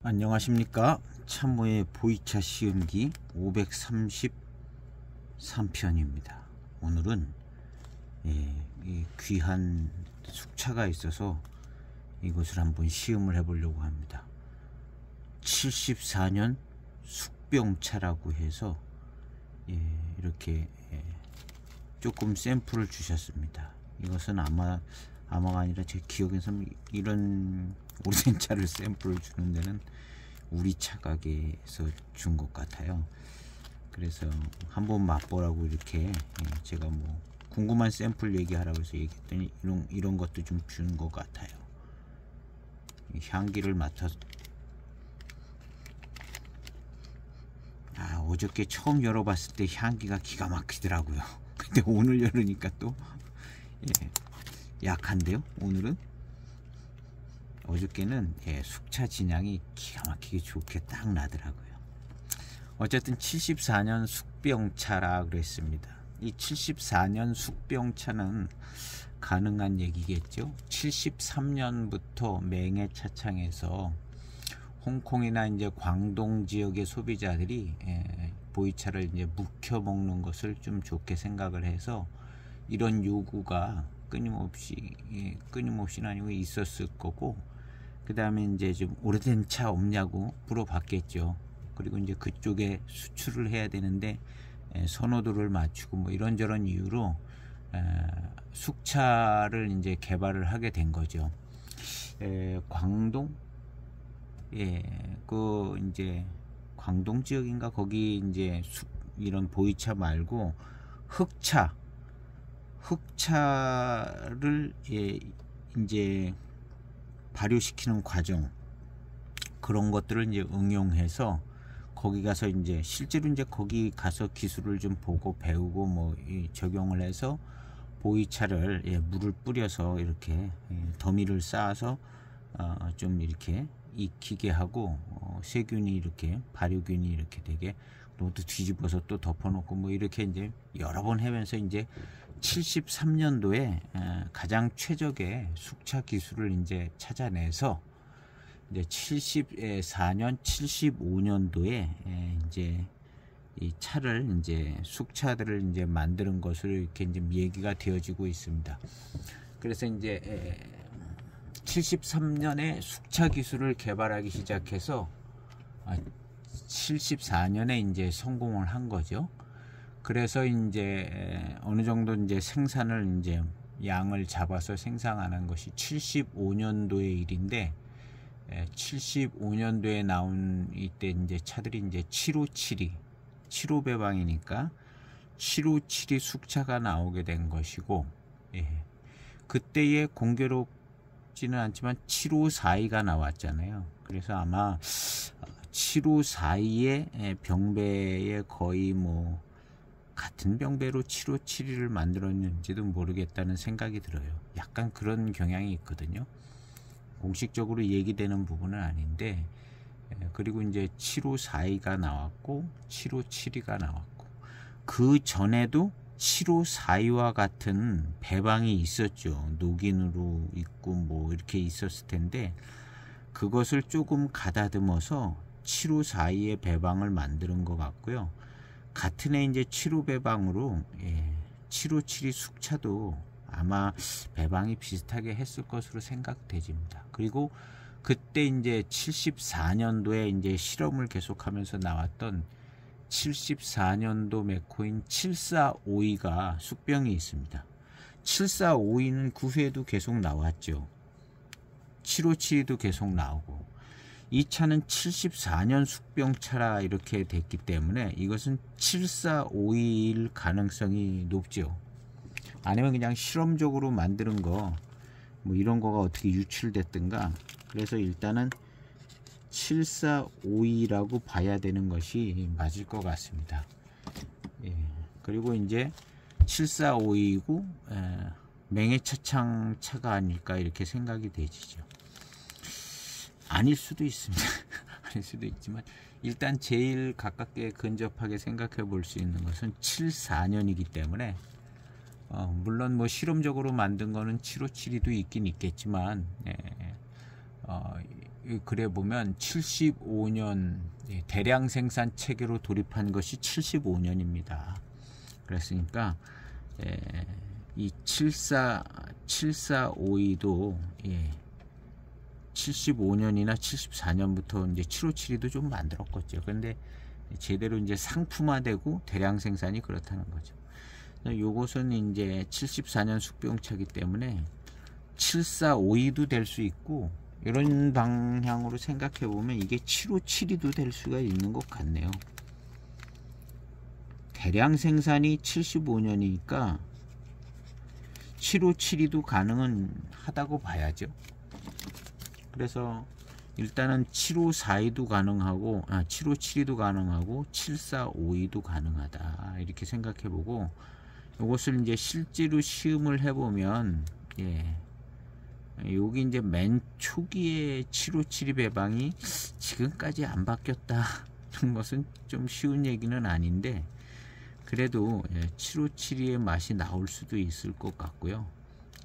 안녕하십니까. 참모의 보이차 시음기 533편입니다. 오늘은 이 귀한 숙차가 있어서 이것을 한번 시음을 해보려고 합니다. 74년 숙병차라고 해서 이렇게 조금 샘플을 주셨습니다. 이것은 아마가 아니라 제 기억에서는 이런 오래된 차를 샘플을 주는 데는 우리 차 가게에서 준 것 같아요. 그래서 한번 맛보라고 이렇게 제가 뭐 궁금한 샘플 얘기하라고 해서 얘기했더니 이런 것도 좀 준 것 같아요. 향기를 맡아서 어저께 처음 열어봤을 때 향기가 기가 막히더라고요. 근데 오늘 열으니까 또 약한데요. 오늘은 어저께는 숙차 진향이 기가 막히게 좋게 딱 나더라고요. 어쨌든 74년 숙병차라 그랬습니다. 이 74년 숙병차는 가능한 얘기겠죠. 73년부터 맹해 차창에서 홍콩이나 이제 광동 지역의 소비자들이 보이차를 이제 묵혀 먹는 것을 좀 좋게 생각을 해서 이런 요구가 끊임없이는 아니고 있었을 거고, 그 다음에 이제 좀 오래된 차 없냐고 물어봤겠죠. 그리고 이제 그쪽에 수출을 해야 되는데 선호도를 맞추고 뭐 이런저런 이유로 숙차를 이제 개발을 하게 된 거죠. 광동, 그 이제 광동 지역인가 거기 이제 이런 보이차 말고 흑차를 이제 발효시키는 과정, 그런 것들을 이제 응용해서 거기 가서 이제 실제로 이제 거기 가서 기술을 좀 보고 배우고 뭐 적용을 해서 보이차를 물을 뿌려서 이렇게 더미를 쌓아서 좀 이렇게 익히게 하고 세균이 이렇게 발효균이 이렇게 되게 또 뒤집어서 또 덮어놓고 뭐 이렇게 이제 여러 번 하면서 이제 73년도에 가장 최적의 숙차 기술을 이제 찾아내서 이제 74년, 75년도에 이제 이 차를 이제 숙차들을 이제 만드는 것으로 이렇게 이제 얘기가 되어지고 있습니다. 그래서 이제 73년에 숙차 기술을 개발하기 시작해서 74년에 이제 성공을 한 거죠. 그래서 이제 어느 정도 이제 생산을 이제 양을 잡아서 생산하는 것이 75년도의 일인데, 75년도에 나온 이때 이제 차들이 이제 757이 7호 배방이니까 757이 숙차가 나오게 된 것이고, 그때의 공교롭지는 않지만 7542가 나왔잖아요. 그래서 아마 7542의 병배에 거의 뭐 같은 병배로 7572를 만들었는지도 모르겠다는 생각이 들어요. 약간 그런 경향이 있거든요. 공식적으로 얘기되는 부분은 아닌데, 그리고 이제 7542가 나왔고 7572가 나왔고, 그 전에도 7542와 같은 배방이 있었죠. 녹인으로 있고 뭐 이렇게 있었을 텐데, 그것을 조금 가다듬어서 7542의 배방을 만드는 것 같고요. 같은 해 이제 7호 배방으로 757이 숙차도 아마 배방이 비슷하게 했을 것으로 생각되집니다. 그리고 그때 이제 74년도에 이제 실험을 계속하면서 나왔던 74년도 메코인 7452가 숙병이 있습니다. 7452는 그 후에도 계속 나왔죠. 757도 계속 나오고, 이 차는 74년 숙병차라 이렇게 됐기 때문에 이것은 7452일 가능성이 높죠. 아니면 그냥 실험적으로 만드는 거 뭐 이런 거가 어떻게 유출됐든가, 그래서 일단은 7452라고 봐야 되는 것이 맞을 것 같습니다. 그리고 이제 7452이고 맹해차창 차가 아닐까 이렇게 생각이 되지죠. 아닐 수도 있습니다. 아닐 수도 있지만 일단 제일 가깝게 근접하게 생각해 볼 수 있는 것은 74년이기 때문에 물론 뭐 실험적으로 만든 거는 757이도 있긴 있겠지만 그래 보면 75년 대량 생산 체계로 돌입한 것이 75년입니다. 그랬으니까 이 7452도 75년이나 74년부터 이제 7572도 좀 만들었겠죠. 그런데 제대로 이제 상품화되고 대량 생산이 그렇다는 거죠. 요것은 이제 74년 숙병차이기 때문에 7452도 될 수 있고, 이런 방향으로 생각해 보면 이게 7572도 될 수가 있는 것 같네요. 대량 생산이 75년이니까 7572도 가능은 하다고 봐야죠. 그래서 일단은 7542도 가능하고 7572도 가능하고 7452도 가능하다, 이렇게 생각해 보고, 이것을 이제 실제로 시음을 해 보면 여기 이제 맨 초기에 7572 배방이 지금까지 안 바뀌었다 는 것은 좀 쉬운 얘기는 아닌데, 그래도 7572의 맛이 나올 수도 있을 것 같고요.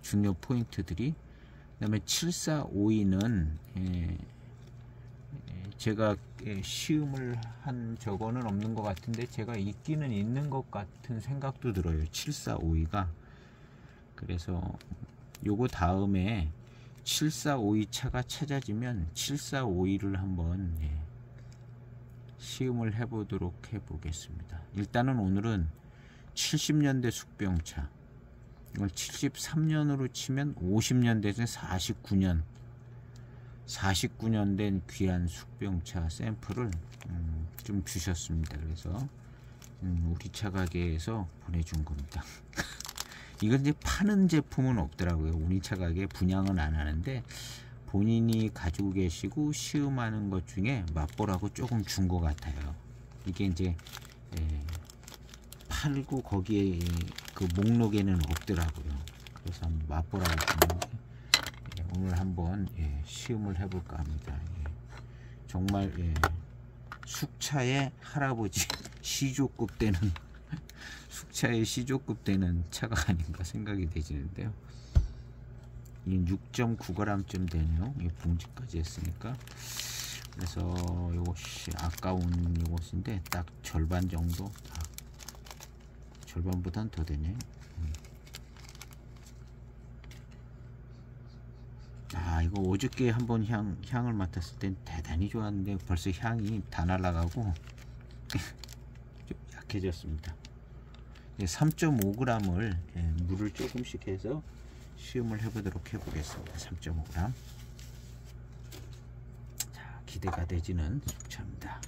중요 포인트들이. 그 다음에 7452는 제가 시음을 한 저거는 없는 것 같은데 제가 있기는 있는 것 같은 생각도 들어요. 7452가. 그래서 요거 다음에 7452 차가 찾아지면 7452를 한번 시음을 해보도록 해보겠습니다. 일단은 오늘은 70년대 숙병차, 이걸 73년으로 치면 50년 대신 49년 된 귀한 숙병차 샘플을 좀 주셨습니다. 그래서 우리 차 가게에서 보내준 겁니다. 이건 이제 파는 제품은 없더라고요. 우리 차 가게 분양은 안 하는데 본인이 가지고 계시고 시음하는 것 중에 맛보라고 조금 준 것 같아요. 이게 이제 팔고 거기에 그 목록에는 없더라고요. 그래서 한번 맛보라고 줬는데 오늘 한번 시음을 해볼까 합니다. 정말 숙차의 할아버지 시조급 되는 숙차의 시조급 되는 차가 아닌가 생각이 되시는데요. 이 6.9g쯤 되네요. 이 봉지까지 했으니까. 그래서 이것이 아까운 이것인데 딱 절반 정도, 절반보단 더 되네. 이거 어저께 한번 향을 맡았을 땐 대단히 좋았는데 벌써 향이 다 날아가고 좀 약해졌습니다. 3.5g을 물을 조금씩 해서 시음을 해보도록 해보겠습니다. 3.5g. 자, 기대가 되지는 숙차입니다.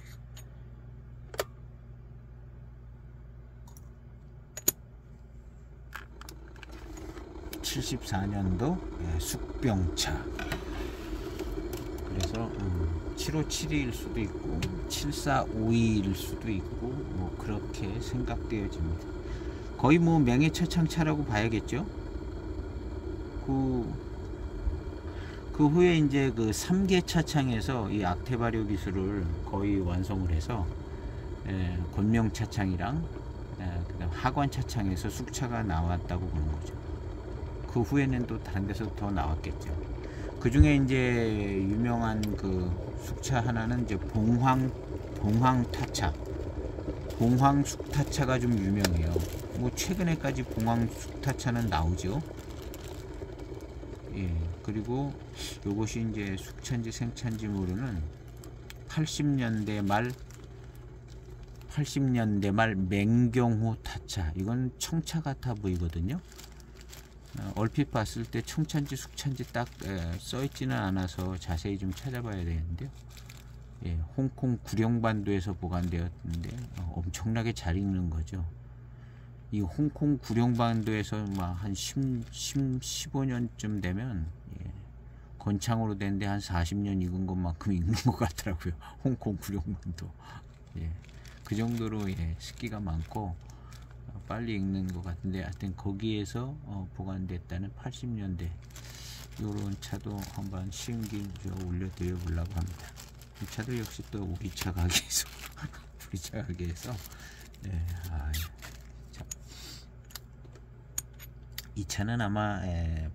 (74년도) 숙병차. 그래서 7572일 수도 있고 7452일 수도 있고 뭐 그렇게 생각되어집니다. 거의 뭐 명예차창차라고 봐야겠죠. 그 후에 이제 그 3개 차창에서 이 악태 발효 기술을 거의 완성을 해서 권명 차창이랑 그다음 하관 차창에서 숙차가 나왔다고 보는 거죠. 그 후에는 또 다른 데서 더 나왔겠죠. 그 중에 이제 유명한 그 숙차 하나는 이제 봉황타차, 봉황숙타차가 좀 유명해요. 뭐 최근에까지 봉황숙타차는 나오죠. 그리고 요것이 이제 숙차인지 생차인지 모르는 80년대 말 맹경호 타차. 이건 청차 같아 보이거든요. 얼핏 봤을 때 청차인지 숙차인지 딱 써있지는 않아서 자세히 좀 찾아봐야 되는데요. 홍콩 구룡반도에서 보관되었는데 엄청나게 잘 익는 거죠. 이 홍콩 구룡반도에서 막 한 15년쯤 되면 건창으로 된데 한 40년 익은 것만큼 익는 것 같더라고요. 홍콩 구룡반도. 그 정도로 습기가 많고 빨리 익는 것 같은데, 하여튼 거기에서 보관됐다는 80년대 요런 차도 한번 시음기 올려드려 보려고 합니다. 이 차도 역시 또 우리 차 가게에서 이 차는 아마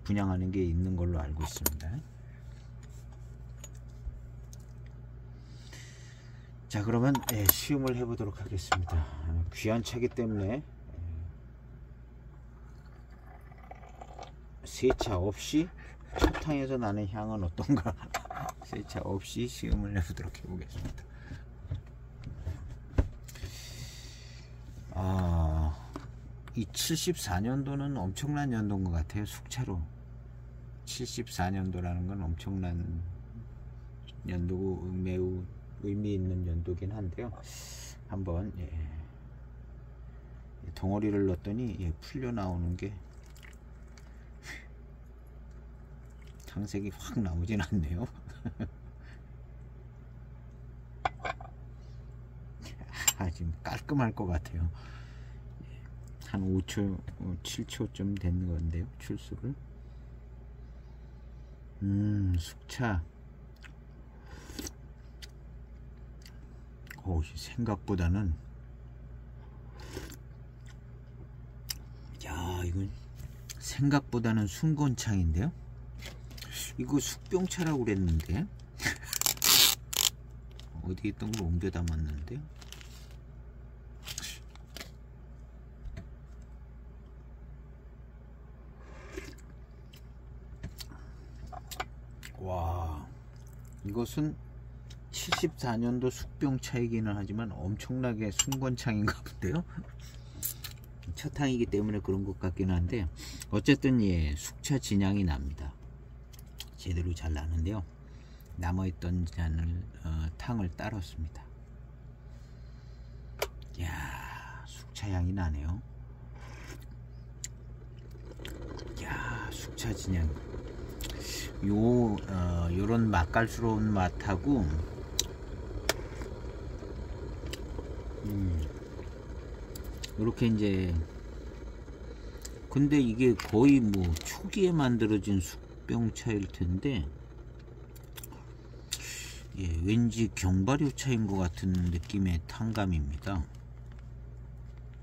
분양하는 게 있는 걸로 알고 있습니다. 자, 그러면 시음을 해보도록 하겠습니다. 귀한 차기 때문에 세차 없이 첫 탕에서 나는 향은 어떤가 세차 없이 시음을 해보도록 해보겠습니다. 이 74년도는 엄청난 연도인 것 같아요. 숙차로 74년도라는 건 엄청난 연도고 매우 의미 있는 연도긴 한데요. 한번 덩어리를 넣었더니 풀려 나오는 게 탕색이 확 나오진 않네요. 지금 깔끔할 것 같아요. 한 5초, 7초쯤 된 건데요. 출수를. 숙차. 생각보다는, 야, 이건 생각보다는 순건창인데요. 이거 숙병차라고 그랬는데 어디 있던 걸 옮겨 담았는데요. 와, 이것은 74년도 숙병차이기는 하지만 엄청나게 순건창인가 본데요. 첫 탕이기 때문에 그런 것 같긴 한데 어쨌든 숙차 진향이 납니다. 제대로 잘 나는데요. 남아있던 잔을 탕을 따랐습니다. 이야, 숙차 향이 나네요. 이야, 숙차 진향. 요런 맛깔스러운 맛하고 이렇게 이제 근데 이게 거의 뭐 초기에 만들어진 숙병차일 텐데 왠지 경발효차인 것 같은 느낌의 탕감입니다.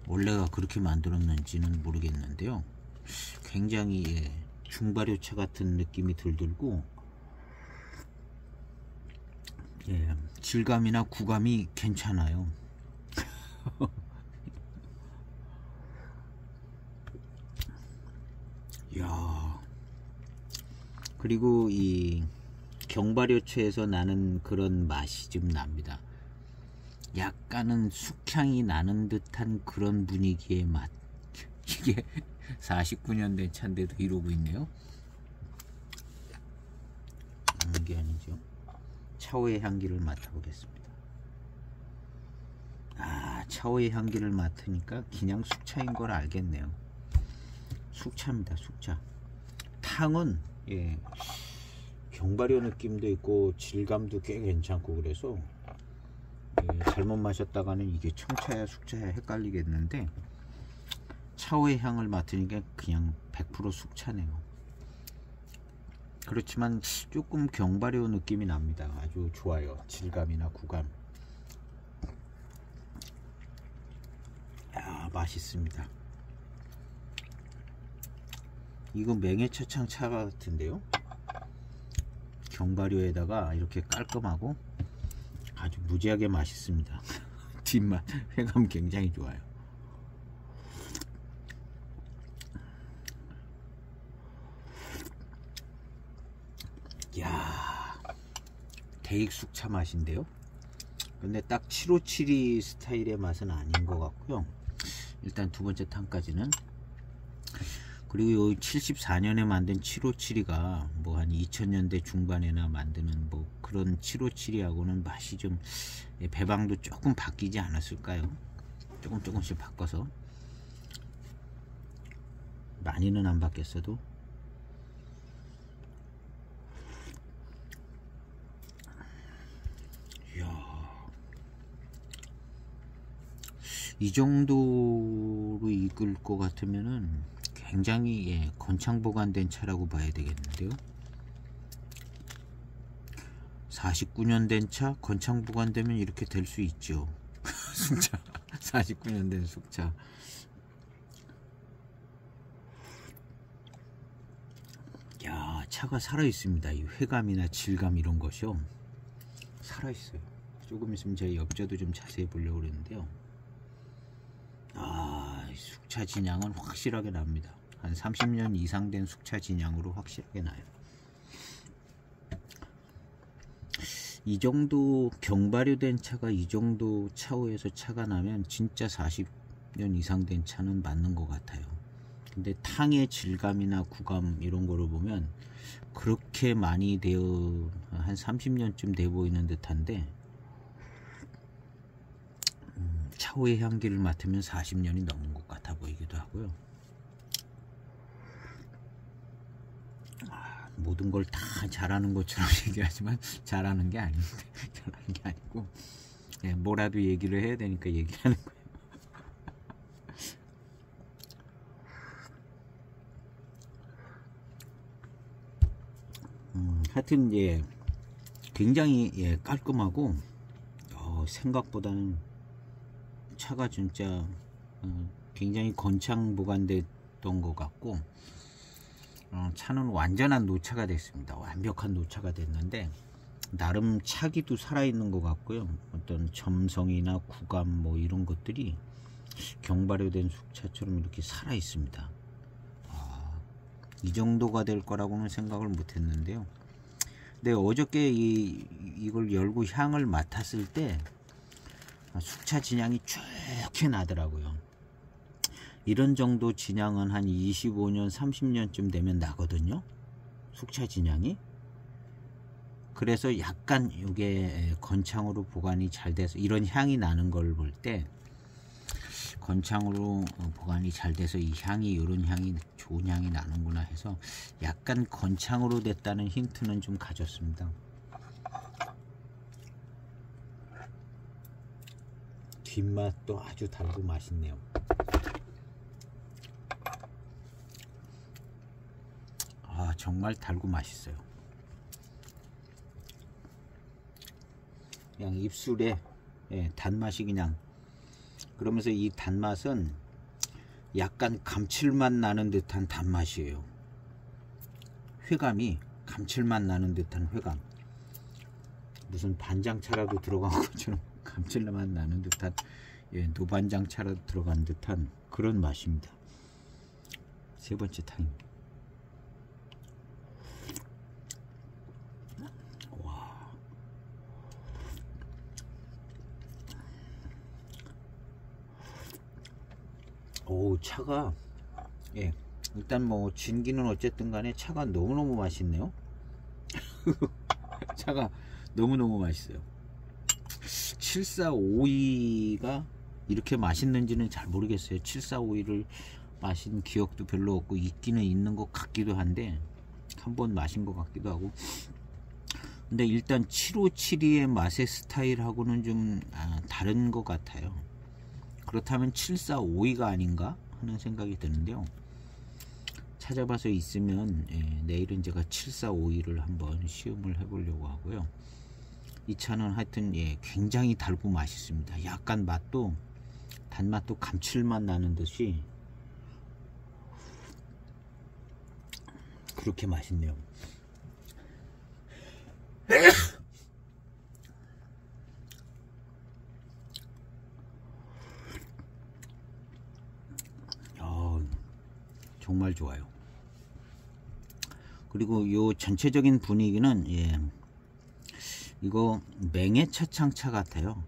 원래가 그렇게 만들었는지는 모르겠는데요. 굉장히 중발효차 같은 느낌이 들고 질감이나 구감이 괜찮아요. 이야, 그리고 이 경발효차에서 나는 그런 맛이 좀 납니다. 약간은 숙향이 나는 듯한 그런 분위기의 맛. 이게 49년 된 차인데도 이러고 있네요. 이게 아니죠. 차오의 향기를 맡아보겠습니다. 차오의 향기를 맡으니까 그냥 숙차인 걸 알겠네요. 숙차입니다. 숙차. 탕은 경발효 느낌도 있고 질감도 꽤 괜찮고 그래서 잘못 마셨다가는 이게 청차야 숙차야 헷갈리겠는데 차오의 향을 맡으니까 그냥 100% 숙차네요. 그렇지만 조금 경발효 느낌이 납니다. 아주 좋아요. 질감이나 구감. 맛있습니다. 이거 맹해차창 차 같은데요. 경발효에다가 이렇게 깔끔하고 아주 무지하게 맛있습니다. 뒷맛, 회감 굉장히 좋아요. 이야, 대익 숙차 맛인데요. 근데 딱 7572 스타일의 맛은 아닌 것 같고요. 일단 두 번째 탕까지는. 그리고 이 74년에 만든 7572가 뭐 한 2000년대 중반에나 만드는 뭐 그런 7572하고는 맛이 좀 배방도 조금 바뀌지 않았을까요? 조금씩 바꿔서. 많이는 안 바뀌었어도. 이 정도로 익을 것 같으면은 굉장히 건창 보관된 차라고 봐야 되겠는데요. 49년 된 차 건창 보관되면 이렇게 될 수 있죠. 숙차 49년 된 숙차. 야, 차가 살아 있습니다. 이 회감이나 질감 이런 것이요 살아 있어요. 조금 있으면 제가 엽저도 좀 자세히 보려고 그랬는데요. 숙차 진양은 확실하게 납니다. 한 30년 이상 된 숙차 진양으로 확실하게 나요. 이 정도 경발효된 차가 이 정도 차후에서 차가 나면 진짜 40년 이상 된 차는 맞는 것 같아요. 근데 탕의 질감이나 구감 이런 거를 보면 그렇게 많이 되어 한 30년쯤 돼 보이는 듯한데, 차후의 향기를 맡으면 40년이 넘은 것 같아 보이기도 하고요. 모든 걸 다 잘하는 것처럼 얘기하지만 잘하는 게 아닌데, 잘하는 게 아니고, 뭐라도 얘기를 해야 되니까 얘기하는 거예요. 하여튼 굉장히 깔끔하고, 생각보다는 차가 진짜 굉장히 건창 보관됐던 것 같고, 차는 완전한 노차가 됐습니다. 완벽한 노차가 됐는데 나름 차기도 살아있는 것 같고요. 어떤 점성이나 구감 뭐 이런 것들이 경발효된 숙차처럼 이렇게 살아있습니다. 이 정도가 될 거라고는 생각을 못 했는데요. 근데 어저께 이걸 열고 향을 맡았을 때 숙차 진향이 쭉해 나더라고요. 이런 정도 진향은 한 25년 30년쯤 되면 나거든요, 숙차 진향이. 그래서 약간 이게 건창으로 보관이 잘 돼서 이런 향이 나는 걸 볼 때 건창으로 보관이 잘 돼서 이 향이, 이런 향이 좋은 향이 나는구나 해서 약간 건창으로 됐다는 힌트는 좀 가졌습니다. 뒷맛도 아주 달고 맛있네요. 정말 달고 맛있어요. 그냥 입술에 단맛이 그냥, 그러면서 이 단맛은 약간 감칠맛 나는 듯한 단맛이에요. 회감이 감칠맛 나는 듯한 회감, 무슨 반장차라도 들어간 것처럼 감칠맛 나는 듯한, 노반장차라도 들어간 듯한 그런 맛입니다. 세 번째 탕입니다. 차가 일단 뭐 진기는 어쨌든 간에 차가 너무너무 맛있네요. 차가 너무너무 맛있어요. 7452가 이렇게 맛있는지는 잘 모르겠어요. 7452를 마신 기억도 별로 없고, 있기는 있는 것 같기도 한데 한번 마신 것 같기도 하고. 근데 일단 7572의 맛의 스타일하고는 좀 다른 것 같아요. 그렇다면 7452가 아닌가 하는 생각이 드는데요. 찾아봐서 있으면 내일은 제가 7452를 한번 시음을 해보려고 하고요. 이 차는 하여튼 굉장히 달고 맛있습니다. 약간 맛도, 단맛도 감칠맛 나는 듯이 그렇게 맛있네요. 정말 좋아요. 그리고 요 전체적인 분위기는 이거 맹해차창차 같아요.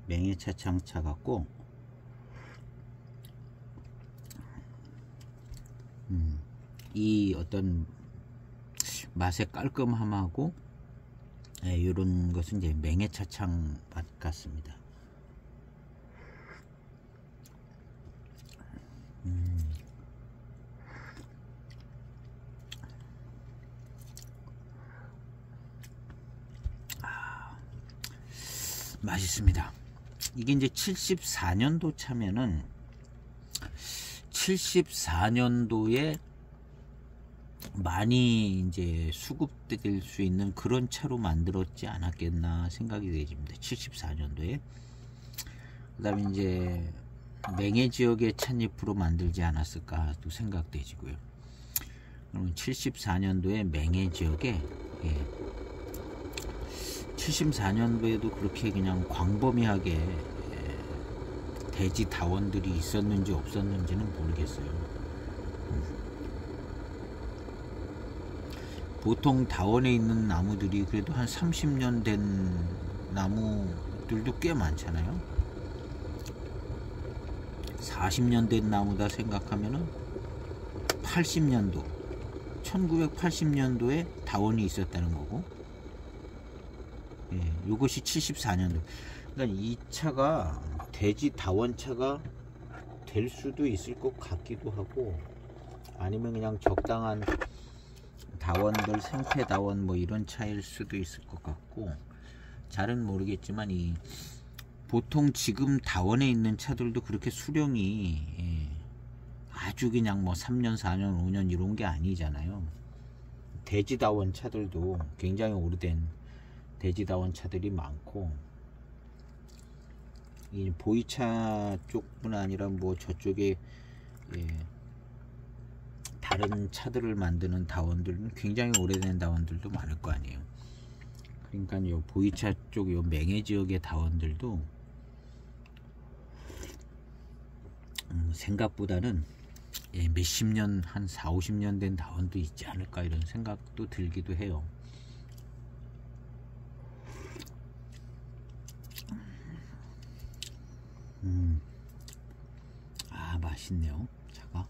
맹해차창차 같고, 이 어떤 맛의 깔끔함하고 이런 것은 이제 맹해차창 맛 같습니다. 맛있습니다. 이게 이제 74년도 차면은 74년도에 많이 이제 수급될 수 있는 그런 차로 만들었지 않았겠나 생각이 되집니다. 74년도에. 그 다음에 이제 맹해 지역의 찻잎으로 만들지 않았을까 또 생각되지고요. 그러면 74년도에 맹해 지역에 74년도에도 그렇게 그냥 광범위하게 대지 다원들이 있었는지 없었는지는 모르겠어요. 보통 다원에 있는 나무들이 그래도 한 30년 된 나무들도 꽤 많잖아요. 40년 된 나무다 생각하면은 80년도 1980년도에 다원이 있었다는 거고, 예, 이것이 74년도. 그러니까 이 차가 대지 다원차가 될 수도 있을 것 같기도 하고, 아니면 그냥 적당한 다원들, 생태다원 뭐 이런 차일 수도 있을 것 같고, 잘은 모르겠지만 이 보통 지금 다원에 있는 차들도 그렇게 수령이 아주 그냥 뭐 3년 4년 5년 이런 게 아니잖아요. 대지다원 차들도 굉장히 오래된 대지다원 차들이 많고, 이 보이차 쪽뿐 아니라 뭐 저쪽에 다른 차들을 만드는 다원들은 굉장히 오래된 다원들도 많을 거 아니에요. 그러니까 요 보이차 쪽 요 맹해 지역의 다원들도 생각보다는 몇십 년, 한 4, 50년 된 다원도 있지 않을까 이런 생각도 들기도 해요. 아, 맛있네요, 차가.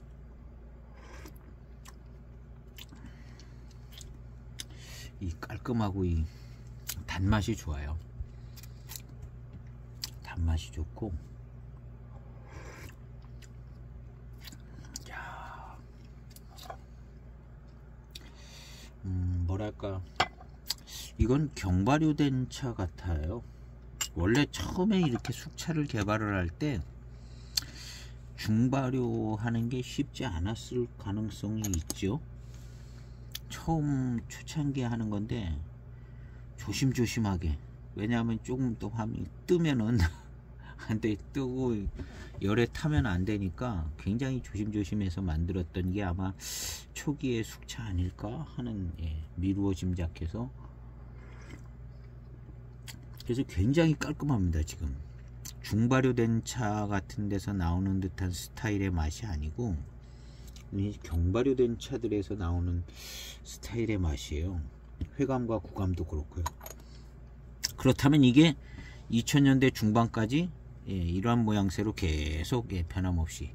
이 깔끔하고 이 단맛이 좋아요. 단맛이 좋고, 야, 뭐랄까, 이건 경발효된 차 같아요. 원래 처음에 이렇게 숙차를 개발을 할 때 중발효하는 게 쉽지 않았을 가능성이 있죠. 처음 초창기에 하는 건데 조심조심하게, 왜냐하면 조금 더 화면이 뜨면은 안돼, 뜨고 열에 타면 안 되니까 굉장히 조심조심해서 만들었던 게 아마 초기의 숙차 아닐까 하는, 미루어 짐작해서. 그래서 굉장히 깔끔합니다. 지금 중발효된 차 같은 데서 나오는 듯한 스타일의 맛이 아니고 경발효된 차들에서 나오는 스타일의 맛이에요. 회감과 구감도 그렇고요. 그렇다면 이게 2000년대 중반까지 이러한 모양새로 계속 변함없이.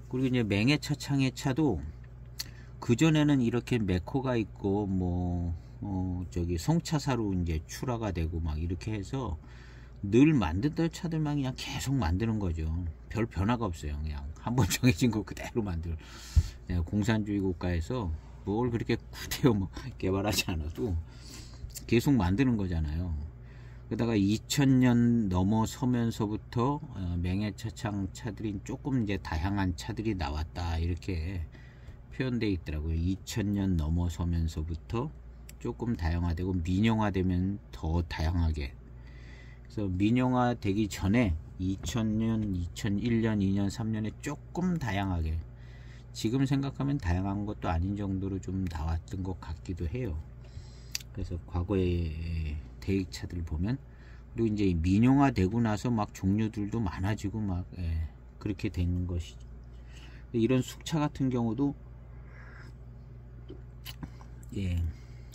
그리고 이제 맹해차, 창해차도 그전에는 이렇게 메코가 있고 뭐 저기 송차사로 이제 출하가 되고 막 이렇게 해서 늘 만들던 차들만 그냥 계속 만드는 거죠. 별 변화가 없어요. 그냥 한번 정해진 거 그대로 만들. 공산주의 국가에서 뭘 그렇게 구태여 뭐 개발하지 않아도 계속 만드는 거잖아요. 그러다가 2000년 넘어서면서부터 맹해차, 창차들이 조금 이제 다양한 차들이 나왔다 이렇게 표현되어 있더라고요. 2000년 넘어서면서부터 조금 다양화되고 민영화되면 더 다양하게. 그래서 민영화 되기 전에 2000년, 2001년, 2년, 3년에 조금 다양하게, 지금 생각하면 다양한 것도 아닌 정도로 좀 나왔던 것 같기도 해요. 그래서 과거의 대익차들 보면, 그리고 이제 민영화 되고 나서 막 종류들도 많아지고 막 그렇게 된 것이죠. 이런 숙차 같은 경우도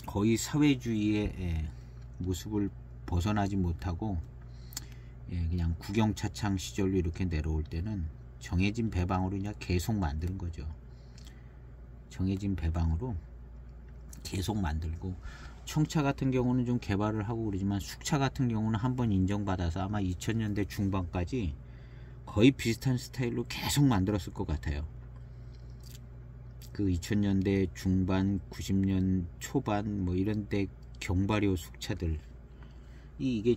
거의 사회주의의 모습을 벗어나지 못하고 그냥 국영차창 시절로 이렇게 내려올 때는 정해진 배방으로 그냥 계속 만드는 거죠. 정해진 배방으로 계속 만들고, 청차 같은 경우는 좀 개발을 하고 그러지만 숙차 같은 경우는 한번 인정받아서 아마 2000년대 중반까지 거의 비슷한 스타일로 계속 만들었을 것 같아요. 그 2000년대 중반, 90년 초반 뭐 이런 때 경발효 숙차들, 이게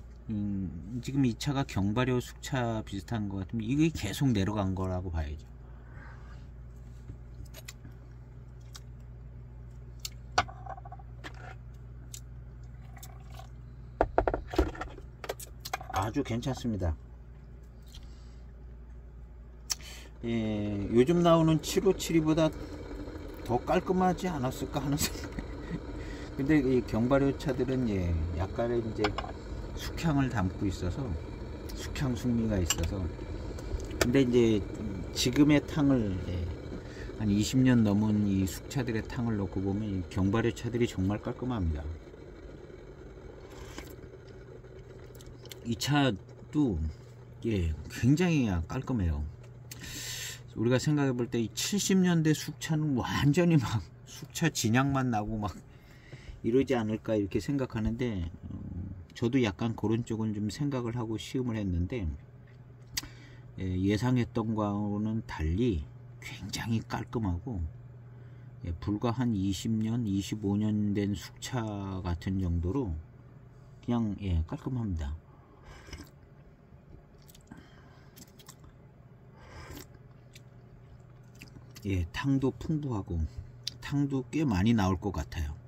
지금 이 차가 경발효 숙차 비슷한 것 같으면 이게 계속 내려간 거라고 봐야죠. 아주 괜찮습니다. 요즘 나오는 7572보다 더 깔끔하지 않았을까 하는 생각. 근데 이 경발효 차들은 예, 약간의 이제 숙향을 담고 있어서 숙향 숙미가 있어서. 근데 이제 지금의 탕을 예, 한 20년 넘은 이 숙차들의 탕을 놓고 보면 이 경발효 차들이 정말 깔끔합니다. 이 차도 예, 굉장히 깔끔해요. 우리가 생각해 볼 때 이 70년대 숙차는 완전히 막 숙차 진향만 나고 막 이러지 않을까 이렇게 생각하는데, 저도 약간 그런 쪽은 좀 생각을 하고 시음을 했는데, 예상했던 거와는 달리 굉장히 깔끔하고, 불과 한 20년, 25년 된 숙차 같은 정도로 그냥 깔끔합니다. 예, 탕도 풍부하고 탕도 꽤 많이 나올 것 같아요.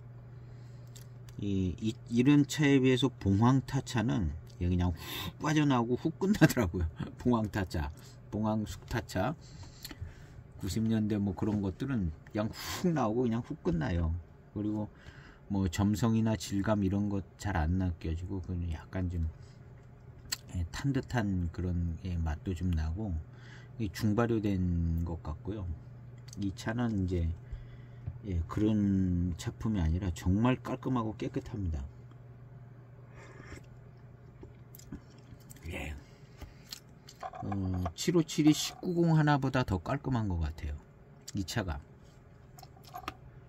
이런 차에 비해서 봉황타차는 그냥 훅 빠져나오고 훅 끝나더라고요. 봉황타차, 봉황숙타차 90년대 뭐 그런 것들은 그냥 훅 나오고 그냥 훅 끝나요. 그리고 뭐 점성이나 질감 이런 것 잘 안 느껴지고 그냥 약간 좀 탄 듯한 그런 맛도 좀 나고 중발효된 것 같고요. 이 차는 이제 그런 차품이 아니라 정말 깔끔하고 깨끗합니다. 예. 757이 1990 하나보다 더 깔끔한 것 같아요. 이 차가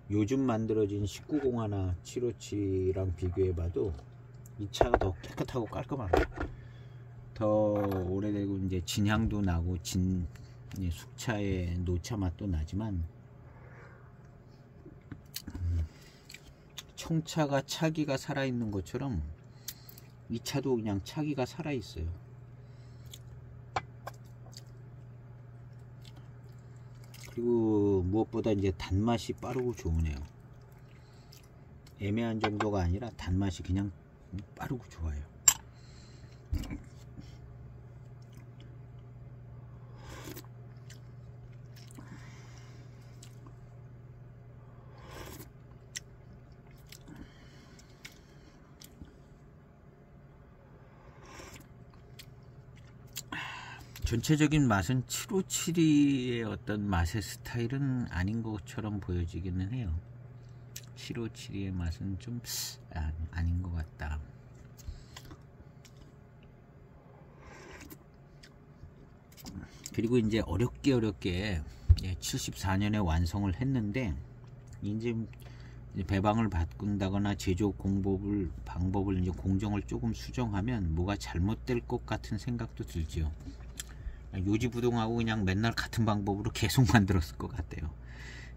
요즘 만들어진 1990 하나 757이랑 비교해봐도 이 차가 더 깨끗하고 깔끔합니다. 더 오래되고 이제 진향도 나고 숙차의 노차 맛도 나지만, 청차가 차기가 살아있는 것처럼 이 차도 그냥 차기가 살아있어요. 그리고 무엇보다 이제 단맛이 빠르고 좋으네요. 애매한 정도가 아니라 단맛이 그냥 빠르고 좋아요. 전체적인 맛은 757의 어떤 맛의 스타일은 아닌 것처럼 보여지기는 해요. 757의 맛은 좀 아닌 것 같다. 그리고 이제 어렵게 74년에 완성을 했는데, 이제 배방을 바꾼다거나 제조 방법을 이제 공정을 조금 수정하면 뭐가 잘못될 것 같은 생각도 들죠. 요지부동하고 그냥 맨날 같은 방법으로 계속 만들었을 것 같아요.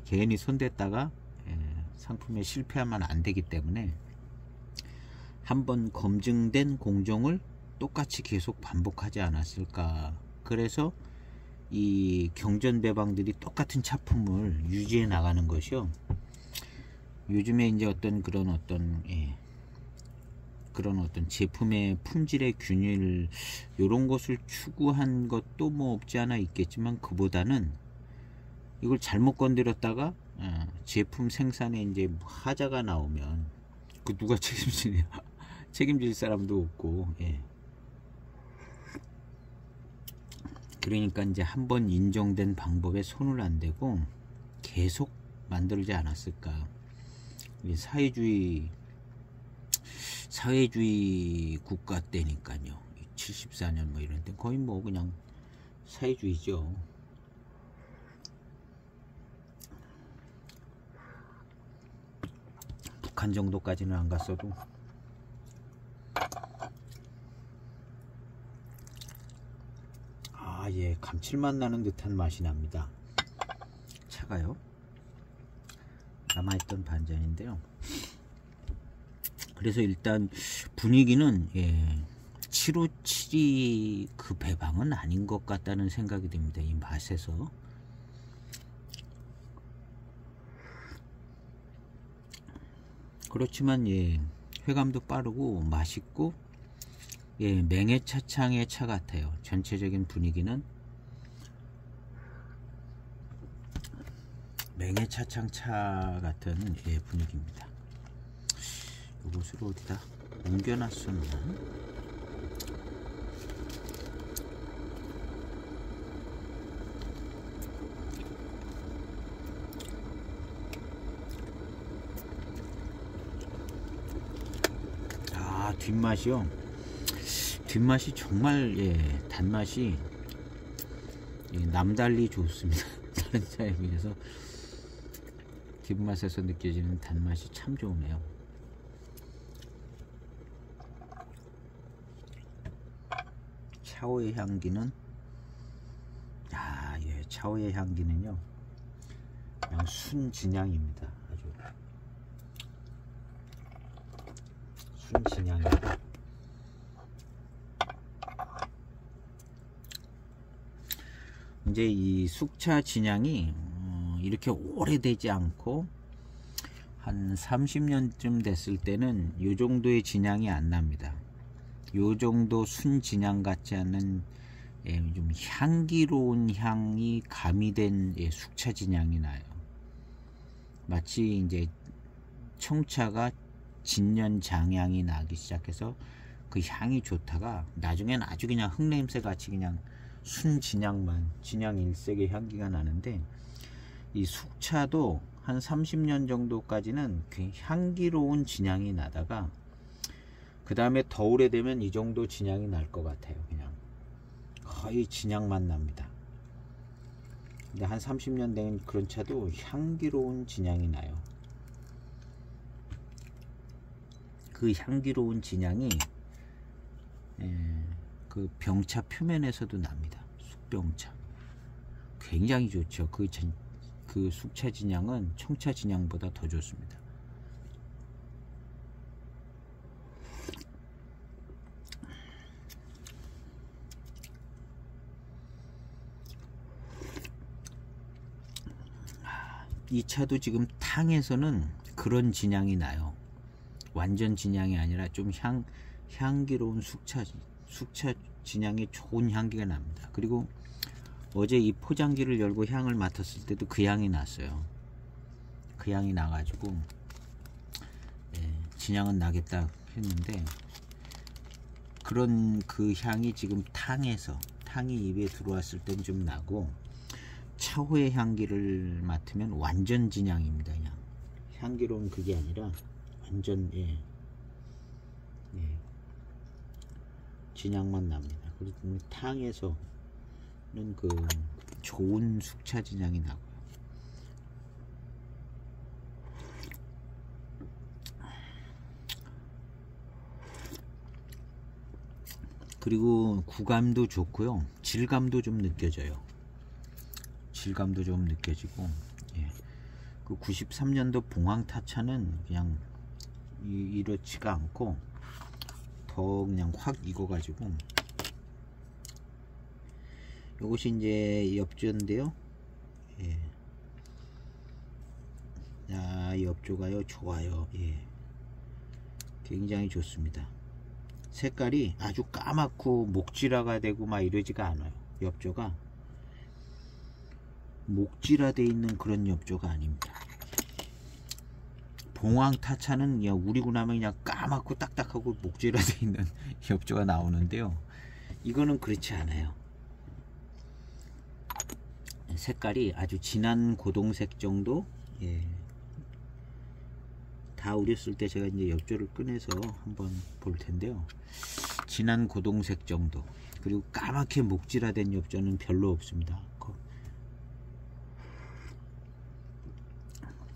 괜히 손댔다가 상품에 실패하면 안 되기 때문에 한번 검증된 공정을 똑같이 계속 반복하지 않았을까. 그래서 이 경전 배방들이 똑같은 차품을 유지해 나가는 것이요. 요즘에 이제 그런 어떤 제품의 품질의 균일 이런 것을 추구한 것도 뭐 없지 않아 있겠지만, 그보다는 이걸 잘못 건드렸다가 제품 생산에 이제 하자가 나오면 그 누가 책임지냐. 책임질 사람도 없고. 그러니까 이제 한번 인정된 방법에 손을 안 대고 계속 만들지 않았을까. 사회주의 국가 때니까요. 74년 뭐 이런 때 거의 뭐 그냥 사회주의죠. 북한 정도까지는 안 갔어도. 감칠맛 나는 듯한 맛이 납니다. 차가요. 남아있던 반전인데요. 그래서 일단 분위기는 757이 그 배방은 아닌 것 같다는 생각이 듭니다. 이 맛에서. 그렇지만 회감도 빠르고 맛있고 맹해차창의 차 같아요. 전체적인 분위기는 맹해차창 차 같은 분위기입니다. 이것을 어디다 옮겨놨었나? 아, 뒷맛이요. 뒷맛이 정말 단맛이 남달리 좋습니다. 다른 차에 비해서 뒷맛에서 느껴지는 단맛이 참 좋으네요. 차오의 향기는 차오의 향기는요 그냥 순진향입니다. 아주 순진향이고 이제 이 숙차 진향이 이렇게 오래되지 않고 한 30년쯤 됐을 때는 이 정도의 진향이 안 납니다. 요 정도 순진향 같지 않은 좀 향기로운 향이 가미된 숙차 진향이 나요. 마치 이제 청차가 진년장향이 나기 시작해서 그 향이 좋다가 나중엔 아주 그냥 흙냄새 같이 그냥 순진향만 진향 일색의 향기가 나는데, 이 숙차도 한 30년 정도까지는 그 향기로운 진향이 나다가 그 다음에 더 오래되면 이 정도 진향이 날 것 같아요. 그냥 거의 진향만 납니다. 근데 한 30년 된 그런 차도 향기로운 진향이 나요. 그 향기로운 진향이 그 병차 표면에서도 납니다. 숙병차 굉장히 좋죠. 그 숙차 진향은 청차 진향보다 더 좋습니다. 이 차도 지금 탕에서는 그런 진향이 나요. 완전 진향이 아니라 좀 향기로운 숙차 진향이 좋은 향기가 납니다. 그리고 어제 이 포장지를 열고 향을 맡았을 때도 그 향이 났어요. 그 향이 나가지고 진향은 나겠다 했는데, 그런 그 향이 지금 탕이 입에 들어왔을 땐 좀 나고, 차후의 향기를 맡으면 완전 진향입니다. 그냥 향기로운 그게 아니라 완전 진향만 납니다. 그리고 탕에서는 그 좋은 숙차 진향이 나고요. 그리고 구감도 좋고요, 질감도 좀 느껴져요. 질감도 좀 느껴지고, 그 93년도 봉황타차는 그냥 이렇지가 않고 더 그냥 확 익어가지고, 이것이 이제 엽조인데요. 엽조가요 좋아요. 굉장히 좋습니다. 색깔이 아주 까맣고 목질화가 되고 막 이러지가 않아요. 엽조가 목질화되어 있는 그런 엽조가 아닙니다. 봉황타차는 그냥 우리고 나면 그냥 까맣고 딱딱하고 목질화되어 있는 엽조가 나오는데요, 이거는 그렇지 않아요. 색깔이 아주 진한 고동색 정도. 다 우렸을 때 제가 이제 엽조를 꺼내서 한번 볼 텐데요, 진한 고동색 정도. 그리고 까맣게 목질화된 엽조는 별로 없습니다.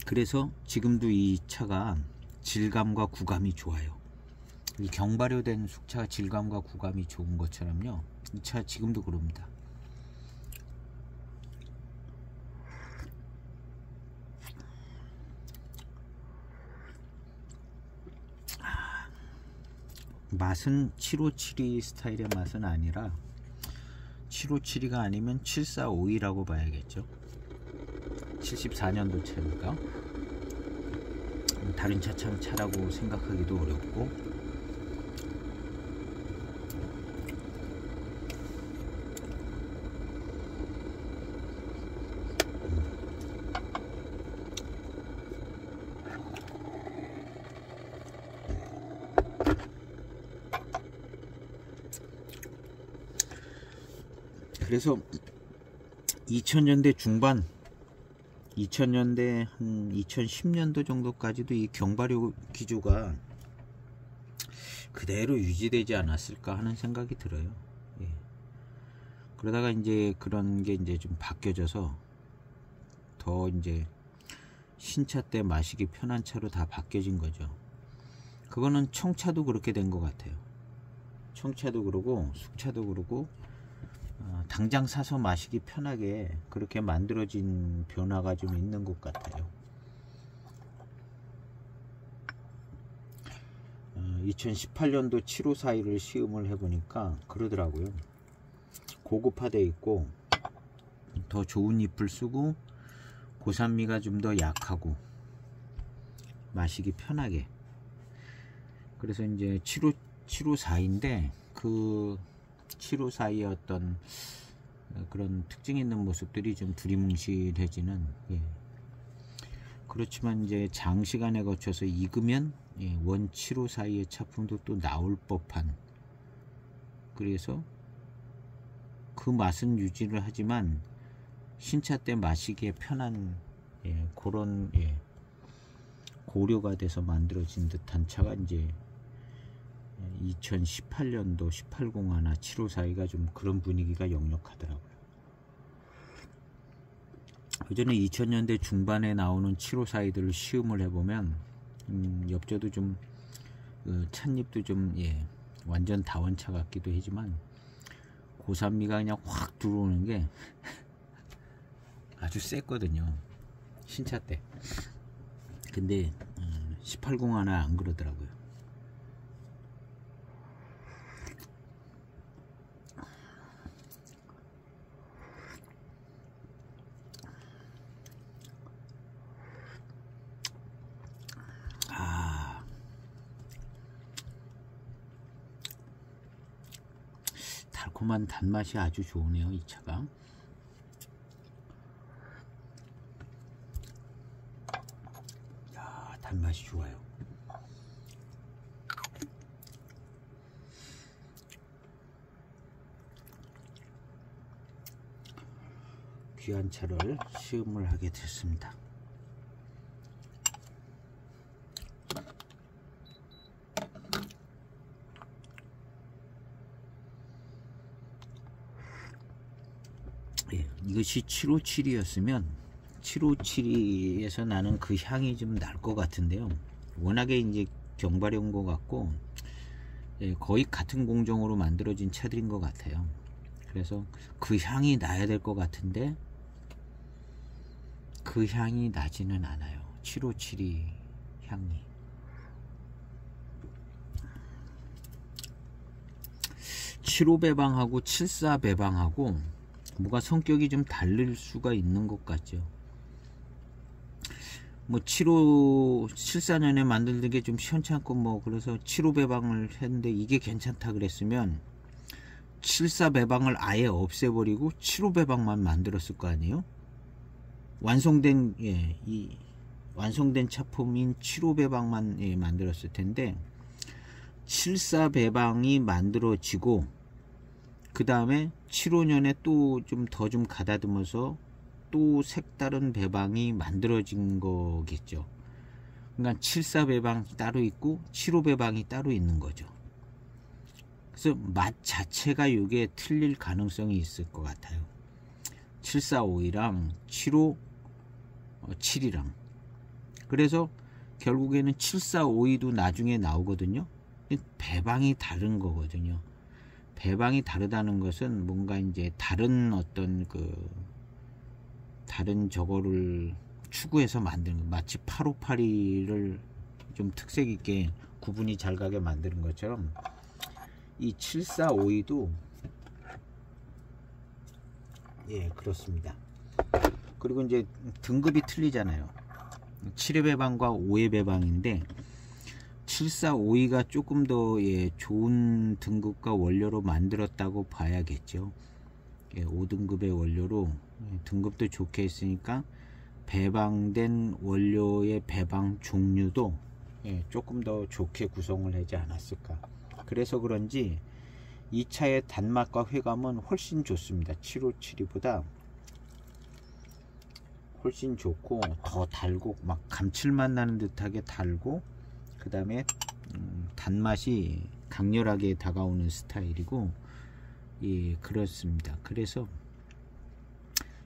그래서 지금도 이 차가 질감과 구감이 좋아요. 이 경발효된 숙차가 질감과 구감이 좋은 것처럼요, 이 차 지금도 그럽니다. 맛은 7572 스타일의 맛은 아니라 7572가 아니면 7452라고 봐야겠죠. 74년도 차니까 다른 차라고 생각하기도 어렵고, 그래서 2000년대 중반 2000년대 한 2010년도 정도까지도 이 경발효 기조가 그대로 유지되지 않았을까 하는 생각이 들어요. 예. 그러다가 이제 그런 게 이제 좀 바뀌어져서 더 이제 신차 때 마시기 편한 차로 다 바뀌어진 거죠. 그거는 청차도 그렇게 된 것 같아요. 청차도 그러고 숙차도 그러고 당장 사서 마시기 편하게 그렇게 만들어진 변화가 좀 있는 것 같아요. 2018년도 754를 시음을 해보니까 그러더라고요. 고급화되어 있고 더 좋은 잎을 쓰고 고산미가 좀 더 약하고 마시기 편하게. 그래서 이제 754인데 그 754의 어떤 그런 특징 있는 모습들이 좀 두리뭉실해지는, 예. 그렇지만 이제 장시간에 거쳐서 익으면 원 754의 차품도 또 나올 법한, 그래서 그 맛은 유지를 하지만 신차 때 마시기에 편한, 그런 고려가 돼서 만들어진 듯한 차가 이제 2018년도 1801 754가 좀 그런 분위기가 역력하더라고요. 예전에 2000년대 중반에 나오는 754들을 시음을 해보면 엽저도 좀 찻잎도 좀 완전 다원차 같기도 하지만 고산미가 그냥 확 들어오는 게 아주 셌거든요, 신차 때. 근데 1801 안 그러더라고요. 달콤한 단맛이 아주 좋으네요, 이 차가. 야, 단맛이 좋아요. 귀한 차를 시음을 하게 됐습니다. 이것이 757이었으면 757에서 나는 그 향이 좀 날 것 같은데요. 워낙에 이제 경발효인 것 같고 거의 같은 공정으로 만들어진 차들인 것 같아요. 그래서 그 향이 나야 될 것 같은데 그 향이 나지는 않아요. 757이 향이. 75배방하고 74배방하고 뭐가 성격이 좀 다를 수가 있는 것 같죠. 뭐 74년에 만들던 게 좀 시원찮고 뭐 그래서 75배방을 했는데 이게 괜찮다 그랬으면 74배방을 아예 없애버리고 75배방만 만들었을 거 아니에요. 완성된 이 완성된 차품인 75배방만 만들었을 텐데 74배방이 만들어지고 그 다음에 75년에 또 좀 더 좀 가다듬어서 또 색다른 배방이 만들어진 거겠죠. 그러니까 74배방이 따로 있고 75배방이 따로 있는 거죠. 그래서 맛 자체가 이게 틀릴 가능성이 있을 것 같아요. 7452랑 757이랑. 그래서 결국에는 7452도 나중에 나오거든요. 배방이 다른 거거든요. 배방이 다르다는 것은 뭔가 이제 다른 어떤 다른 저거를 추구해서 만드는 거. 마치 8582를 좀 특색 있게 구분이 잘 가게 만드는 것처럼 이 7452도 그렇습니다. 그리고 이제 등급이 틀리잖아요. 7회 배방과 5회 배방인데 7452가 조금 더 좋은 등급과 원료로 만들었다고 봐야겠죠. 5등급의 원료로 등급도 좋게 했으니까 배방된 원료의 배방 종류도 조금 더 좋게 구성을 하지 않았을까. 그래서 그런지 이 차의 단맛과 회감은 훨씬 좋습니다. 7572보다 훨씬 좋고 더 달고 막 감칠맛 나는 듯하게 달고, 그 다음에 단맛이 강렬하게 다가오는 스타일이고, 예, 그렇습니다. 그래서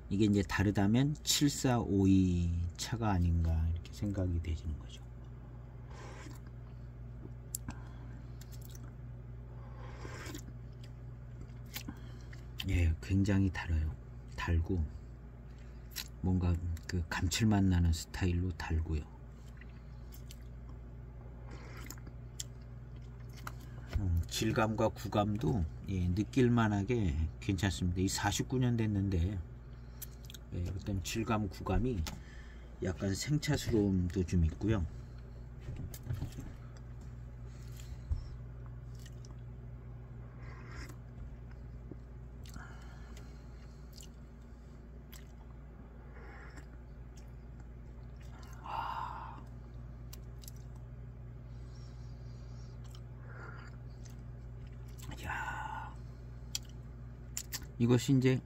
이게 이제 다르다면 7452 차가 아닌가 이렇게 생각이 되시는 거죠. 예, 굉장히 달아요. 달고 뭔가 그 감칠맛 나는 스타일로 달고요. 질감과 구감도 예, 느낄만하게 괜찮습니다. 이 49년 됐는데 예, 어떤 질감 구감이 약간 생차스러움도 좀 있고요. 이것이 이제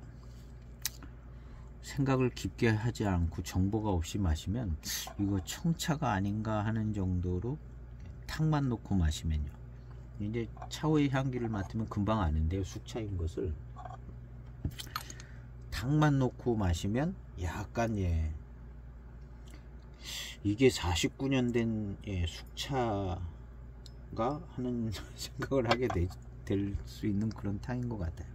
생각을 깊게 하지 않고 정보가 없이 마시면 이거 청차가 아닌가 하는 정도로 탁만 놓고 마시면요, 이제 차의 향기를 맡으면 금방 아는데요, 숙차인 것을 탁만 놓고 마시면 약간 예, 이게 49년 된 예, 숙차가 하는 생각을 하게 될 수 있는 그런 탕인 것 같아요.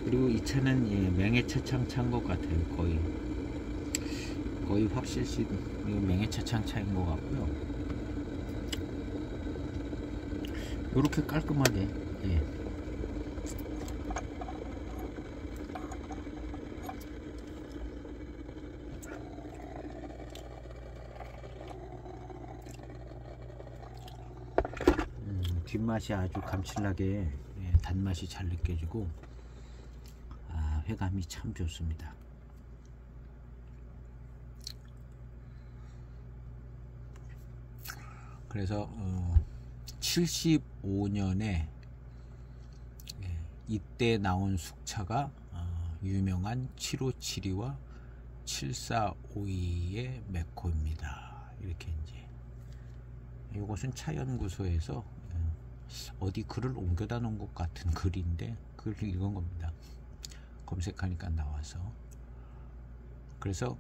그리고 이 차는 예, 맹해차창 차인 것 같아요. 거의 확실시 맹해차창 차인 것 같고요. 이렇게 깔끔하게 예. 뒷맛이 아주 감칠나게 예, 단맛이 잘 느껴지고 회감이 참 좋습니다. 그래서 75년에 이때 나온 숙차가 유명한 7572와 7452의 메코입니다. 이렇게 이제 이것은 차연구소에서 어디 글을 옮겨다 놓은 것 같은 글인데 글을 읽은 겁니다. 검색하니까 나와서. 그래서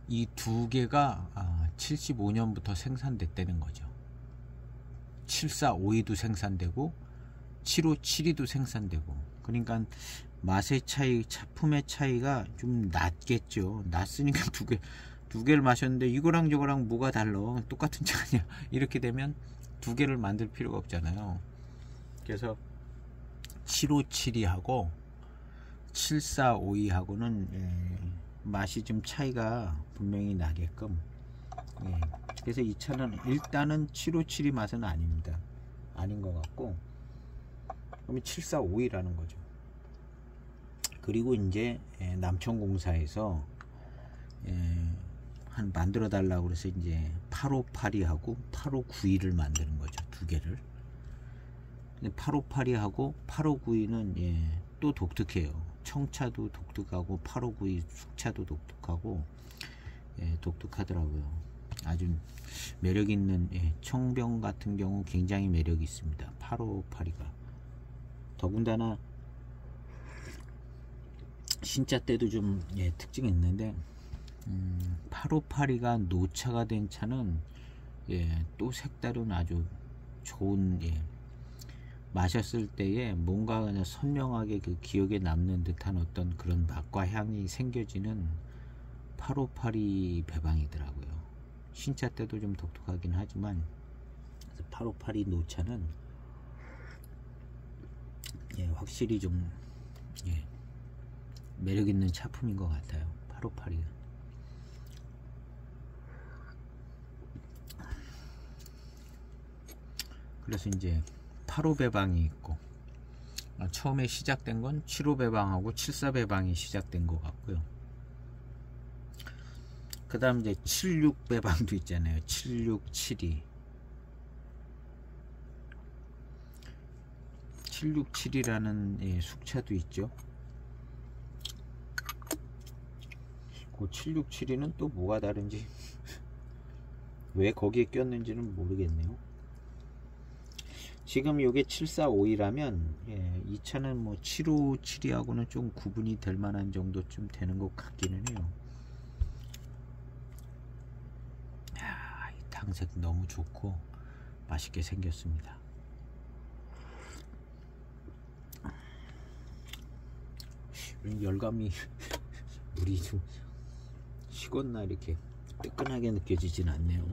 이 두 개가 75년부터 생산됐다는 거죠. 7452도 생산되고 7572도 생산되고, 그러니까 맛의 차이, 차품의 차이가 좀 낮겠죠. 낮으니까 두 개를 마셨는데 이거랑 저거랑 뭐가 달라, 똑같은 차냐, 이렇게 되면 두 개를 만들 필요가 없잖아요. 그래서 7572하고 7452하고는 맛이 좀 차이가 분명히 나게끔 그래서 이 차는 일단은 7572 맛은 아닙니다. 아닌 것 같고, 그러면 7452라는 거죠. 그리고 이제 남천공사에서 한 만들어 달라고 그래서 이제 8582하고 8592를 만드는 거죠. 두 개를. 8582하고 8592는 또 독특해요. 청차도 독특하고 8592 숙차도 독특하고 독특하더라고요. 아주 매력 있는 청병 같은 경우 굉장히 매력이 있습니다. 8582가 더군다나 신차 때도 좀 특징이 있는데 8582가 노차가 된 차는 또 색다른 아주 좋은 마셨을 때에 뭔가 그냥 선명하게 그 기억에 남는 듯한 어떤 그런 맛과 향이 생겨지는 8582 배방이더라고요. 신차 때도 좀 독특하긴 하지만 8582 노차는 확실히 좀 예, 매력 있는 차품인 것 같아요. 858이. 그래서 이제 8호 배방이 있고, 처음에 시작된 건 7호 배방하고 74 배방이 시작된 것 같고요. 그 다음 이제 76 배방도 있잖아요. 76, 72. 767이라는 숙차도 있죠. 그 767은 또 뭐가 다른지 왜 거기에 꼈는지는 모르겠네요. 지금 요게 745이라면 이 차는 뭐 757하고는 좀 구분이 될 만한 정도쯤 되는 것 같기는 해요. 이 탕색 너무 좋고 맛있게 생겼습니다. 열감이 물이 좀 식었나 이렇게 뜨끈하게 느껴지진 않네요.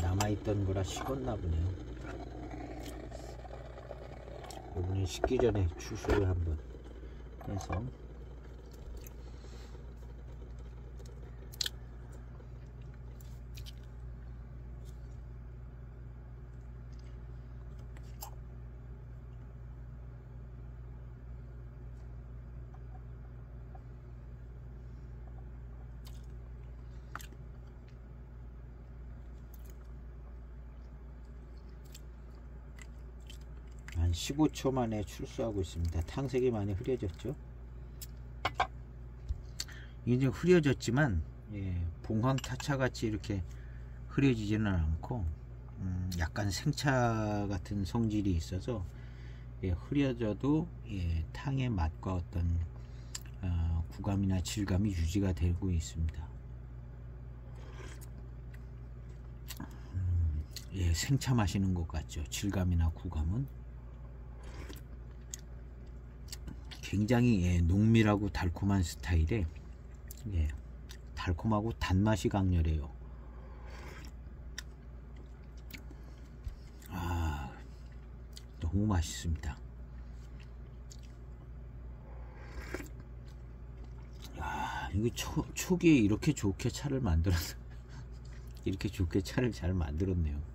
남아있던 거라 식었나 보네요. 이번에 식기 전에 추수를 한번 해서 한 15초 만에 출수하고 있습니다. 탕색이 많이 흐려졌죠. 이제 흐려졌지만 봉황타차 같이 이렇게 흐려지지는 않고 약간 생차 같은 성질이 있어서 흐려져도 탕의 맛과 어떤 구감이나 질감이 유지가 되고 있습니다. 생차 마시는 것 같죠. 질감이나 구감은 굉장히 농밀하고 달콤한 스타일에 달콤하고 단맛이 강렬해요. 너무 맛있습니다. 이거 초기에 이렇게 좋게 차를 만들어서 이렇게 좋게 차를 잘 만들었네요.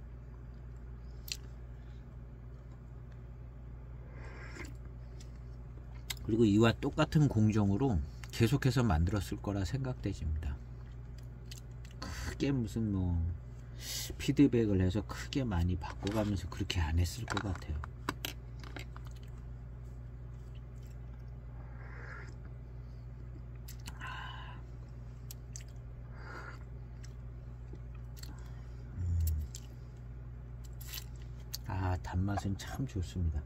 그리고 이와 똑같은 공정으로 계속해서 만들었을 거라 생각되집니다. 크게 무슨 뭐 피드백을 해서 크게 많이 바꿔가면서 그렇게 안 했을 것 같아요. 단맛은 참 좋습니다.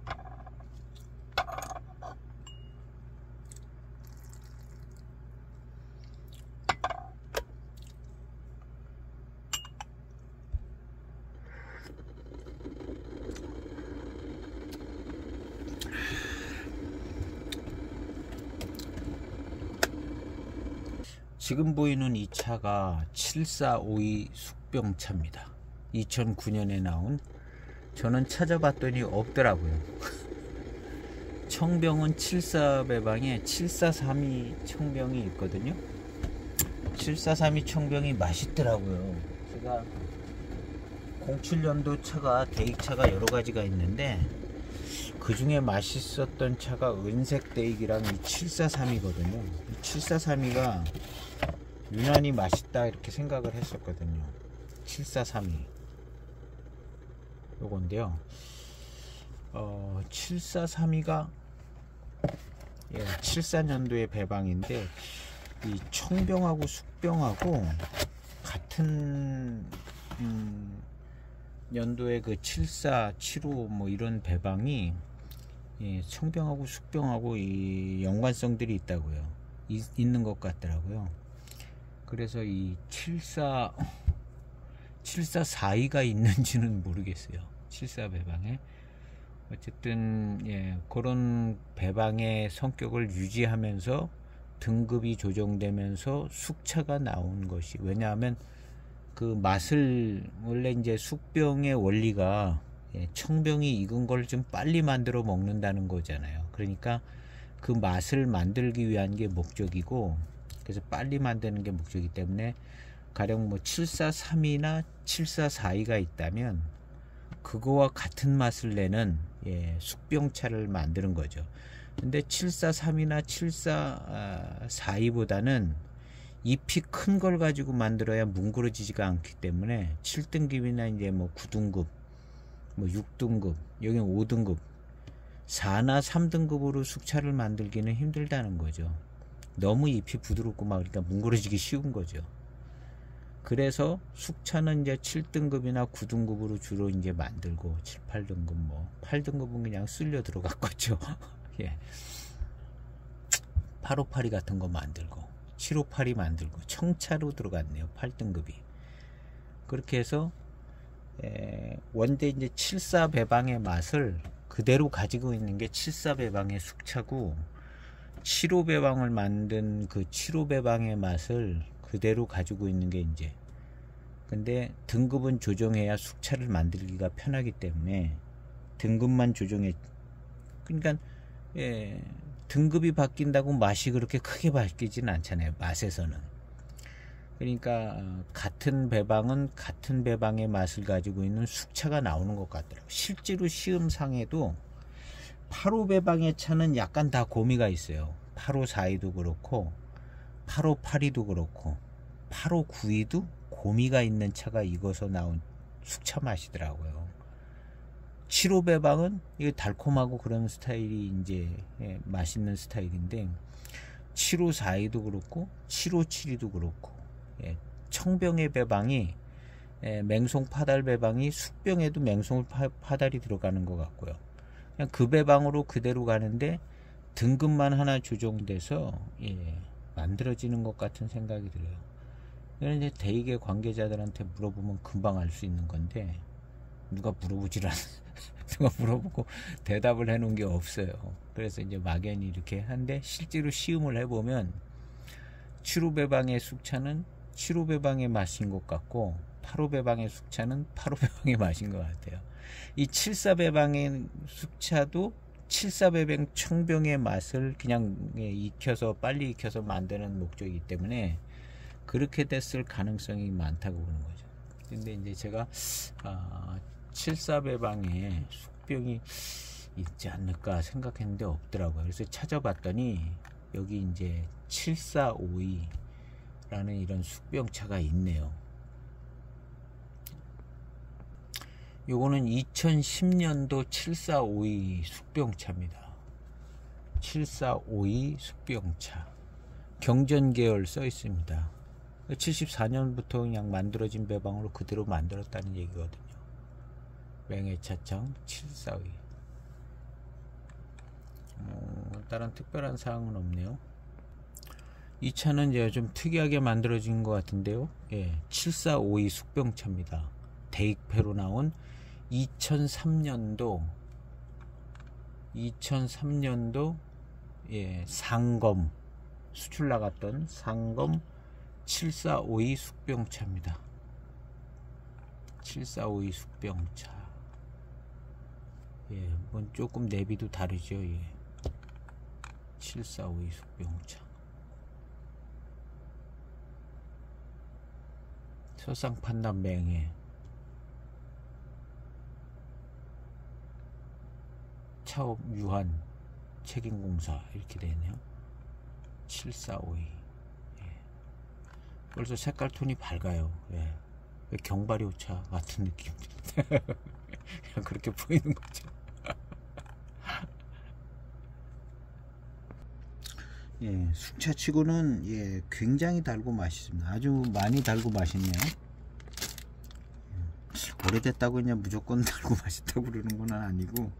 지금 보이는 이 차가 7452 숙병차입니다. 2009년에 나온. 저는 찾아봤더니 없더라고요. 청병은 74 배방에 7432 청병이 있거든요. 7432 청병이 맛있더라고요. 제가 07년도 차가 대익차가 여러가지가 있는데 그 중에 맛있었던 차가 은색 대익이랑 이 743이거든요. 743이가 유난히 맛있다 이렇게 생각을 했었거든요. 7432 요건데요. 7432가 74년도의 배방인데 이 청병하고 숙병하고 같은 연도의 그 74, 75 뭐 이런 배방이 청병하고 숙병하고 이 연관성들이 있다고요. 있는 것 같더라고요. 그래서 이 7442가 있는지는 모르겠어요. 74 배방에. 어쨌든 그런 배방의 성격을 유지하면서 등급이 조정되면서 숙차가 나온 것이, 왜냐하면 그 맛을, 원래 이제 숙병의 원리가 청병이 익은 걸 좀 빨리 만들어 먹는다는 거잖아요. 그러니까 그 맛을 만들기 위한 게 목적이고, 그래서 빨리 만드는 게 목적이기 때문에 가령 뭐 743이나 744가 있다면 그거와 같은 맛을 내는 숙병차를 만드는 거죠. 근데 743이나 742보다는 잎이 큰 걸 가지고 만들어야 뭉그러지지가 않기 때문에 7등급이나 이제 뭐 9등급, 뭐 6등급, 여기는 5등급, 4나 3등급으로 숙차를 만들기는 힘들다는 거죠. 너무 잎이 부드럽고 막 그러니까 뭉그러지기 쉬운 거죠. 그래서 숙차는 이제 7등급이나 9등급으로 주로 이제 만들고, 7, 8등급, 뭐 8등급은 그냥 쓸려 들어갔겠죠. 예. 858이 같은 거 만들고 758이 만들고 청차로 들어갔네요. 8등급이. 그렇게 해서 원대 이제 74 배방의 맛을 그대로 가지고 있는 게 74 배방의 숙차고, 75 배방을 만든 그 75 배방의 맛을 그대로 가지고 있는 게 이제, 근데 등급은 조정해야 숙차를 만들기가 편하기 때문에 등급만 조정해. 그러니까 등급이 바뀐다고 맛이 그렇게 크게 바뀌지는 않잖아요, 맛에서는. 그러니까 같은 배방은 같은 배방의 맛을 가지고 있는 숙차가 나오는 것 같더라고요. 실제로 시음상에도 8호 배방의 차는 약간 다 고미가 있어요. 8호42도 그렇고 8호82도 그렇고 8호92도 고미가 있는 차가 익어서 나온 숙차 맛이더라고요. 7호 배방은 이게 달콤하고 그런 스타일이 이제 맛있는 스타일인데, 7호42도 그렇고 7호72도 그렇고, 청병의 배방이, 맹송 파달 배방이 숙병에도 맹송 파달이 들어가는 것 같고요. 그냥 그 배방으로 그대로 가는데 등급만 하나 조정돼서 만들어지는 것 같은 생각이 들어요. 이건 이제 대익의 관계자들한테 물어보면 금방 알 수 있는 건데, 누가 물어보질 않아. 누가 물어보고 대답을 해놓은 게 없어요. 그래서 이제 막연히 이렇게 한데, 실제로 시음을 해보면 7호 배방의 숙차는 7호 배방의 맛인 것 같고, 8호 배방의 숙차는 8호 배방의 맛인 것 같아요. 이 74 배방의 숙차도 74 배방 청병의 맛을 그냥 익혀서, 빨리 익혀서 만드는 목적이기 때문에 그렇게 됐을 가능성이 많다고 보는 거죠. 근데 이제 제가 74 배방에 숙병이 있지 않을까 생각했는데 없더라고요. 그래서 찾아봤더니 여기 이제 7452라는 이런 숙병차가 있네요. 요거는 2010년도 7452 숙병차입니다. 7452 숙병차. 경전 계열 써 있습니다. 74년부터 그냥 만들어진 배방으로 그대로 만들었다는 얘기거든요. 맹해차창 742. 다른 특별한 사항은 없네요. 이 차는 이제 좀 특이하게 만들어진 것 같은데요. 7452 숙병차입니다. 대익패로 나온 2003년도 상검 수출 나갔던 상검 7452 숙병차입니다. 7452 숙병차. 뭐 조금 내비도 다르죠. 7452 숙병차. 서상 판단 맹해. 차업 유한 책임공사 이렇게 되네요. 7452. 벌써 색깔 톤이 밝아요. 경발효차 같은 느낌. 그냥 그렇게 보이는 거죠. 숙차치고는 굉장히 달고 맛있습니다. 아주 많이 달고 맛있네요. 오래됐다고 그냥 무조건 달고 맛있다고 그러는 건 아니고,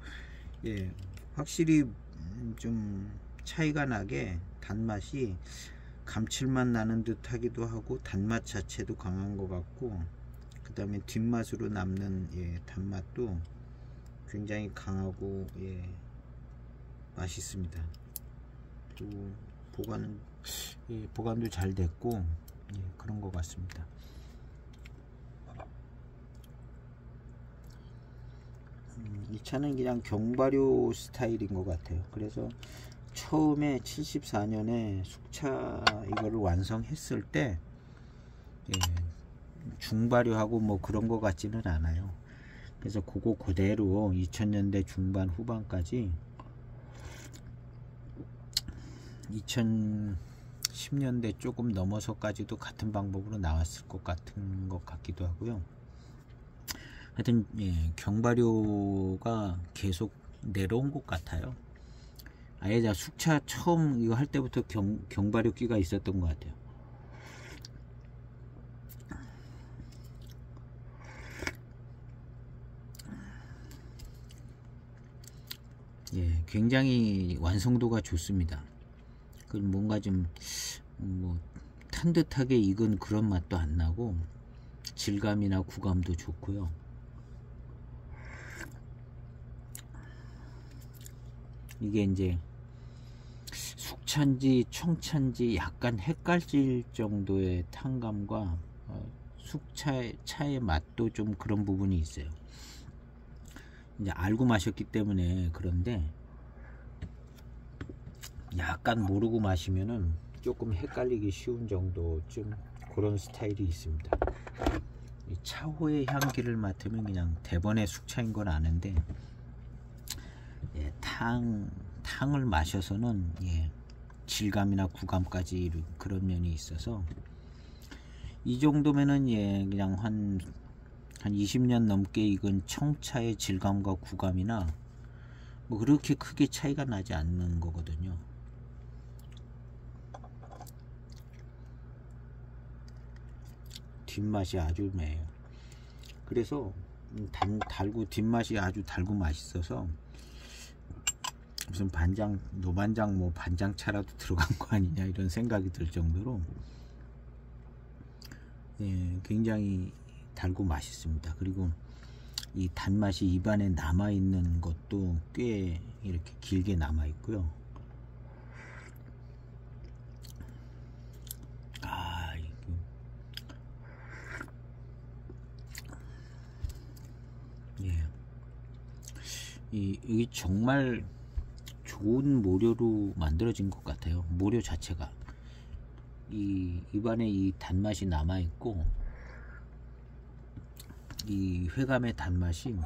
확실히 좀 차이가 나게 단맛이 감칠맛 나는 듯 하기도 하고, 단맛 자체도 강한 것 같고, 그 다음에 뒷맛으로 남는 단맛도 굉장히 강하고 예, 맛있습니다. 또 보관도 잘 됐고 예, 그런 것 같습니다. 이 차는 그냥 경발효 스타일인 것 같아요. 그래서 처음에 74년에 숙차 이거를 완성했을 때 예, 중발효하고 뭐 그런 것 같지는 않아요. 그래서 그거 그대로 2000년대 중반 후반까지 2010년대 조금 넘어서까지도 같은 방법으로 나왔을 것 같기도 하고요. 하여튼 예, 경발효가 계속 내려온 것 같아요. 아예 자 숙차 처음 이거 할 때부터 경발효 끼가 있었던 것 같아요. 예, 굉장히 완성도가 좋습니다. 그 뭔가 좀 뭐 탄 듯하게 익은 그런 맛도 안 나고 질감이나 구감도 좋고요. 이게 이제 숙차인지 청차인지 약간 헷갈릴 정도의 탄감과 차의 맛도 좀 그런 부분이 있어요. 이제 알고 마셨기 때문에 그런데 약간 모르고 마시면은 조금 헷갈리기 쉬운 정도 좀 그런 스타일이 있습니다. 이 차후의 향기를 맡으면 그냥 대번의 숙차인 건 아는데 예, 탕을 마셔서는 예, 질감이나 구감까지 그런 면이 있어서 이 정도면은 예, 그냥 한 20년 넘게 익은 청차의 질감과 구감이나 뭐 그렇게 크게 차이가 나지 않는 거거든요. 뒷맛이 아주 매요. 그래서 달고 뒷맛이 아주 달고 맛있어서 무슨 노반장 뭐 반장차라도 들어간 거 아니냐 이런 생각이 들 정도로 예, 굉장히 달고 맛있습니다. 그리고 이 단맛이 입안에 남아 있는 것도 꽤 이렇게 길게 남아 있고요. 예, 이 정말 좋은 모료로 만들어진 것 같아요. 모료 자체가 이 입안에 이 단맛이 남아 있고 이 회감의 단맛이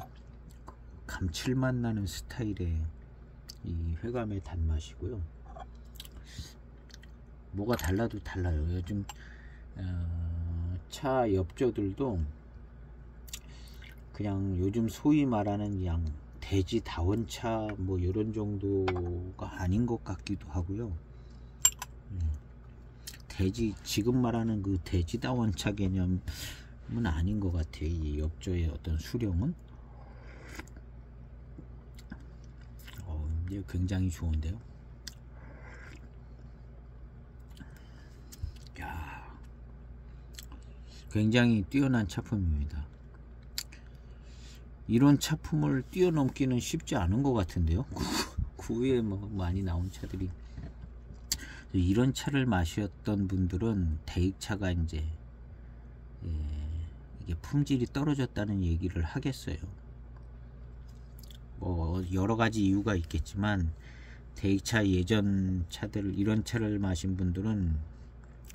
감칠맛 나는 스타일의 이 회감의 단맛이고요. 뭐가 달라도 달라요. 요즘 차 엽조들도 그냥 요즘 소위 말하는 그냥 돼지 다원차 뭐 이런 정도가 아닌 것 같기도 하고요. 지금 말하는 그 돼지 다원차 개념은 아닌 것 같아요. 이 엽조의 어떤 수령은 이제 굉장히 좋은데요. 야, 굉장히 뛰어난 차품입니다. 이런 차품을 뛰어넘기는 쉽지 않은 것 같은데요. 그 후에 뭐 많이 나온 차들이 이런 차를 마셨던 분들은 대익차가 이제 이게 품질이 떨어졌다는 얘기를 하겠어요. 뭐 여러 가지 이유가 있겠지만 대익차 예전 차들 이런 차를 마신 분들은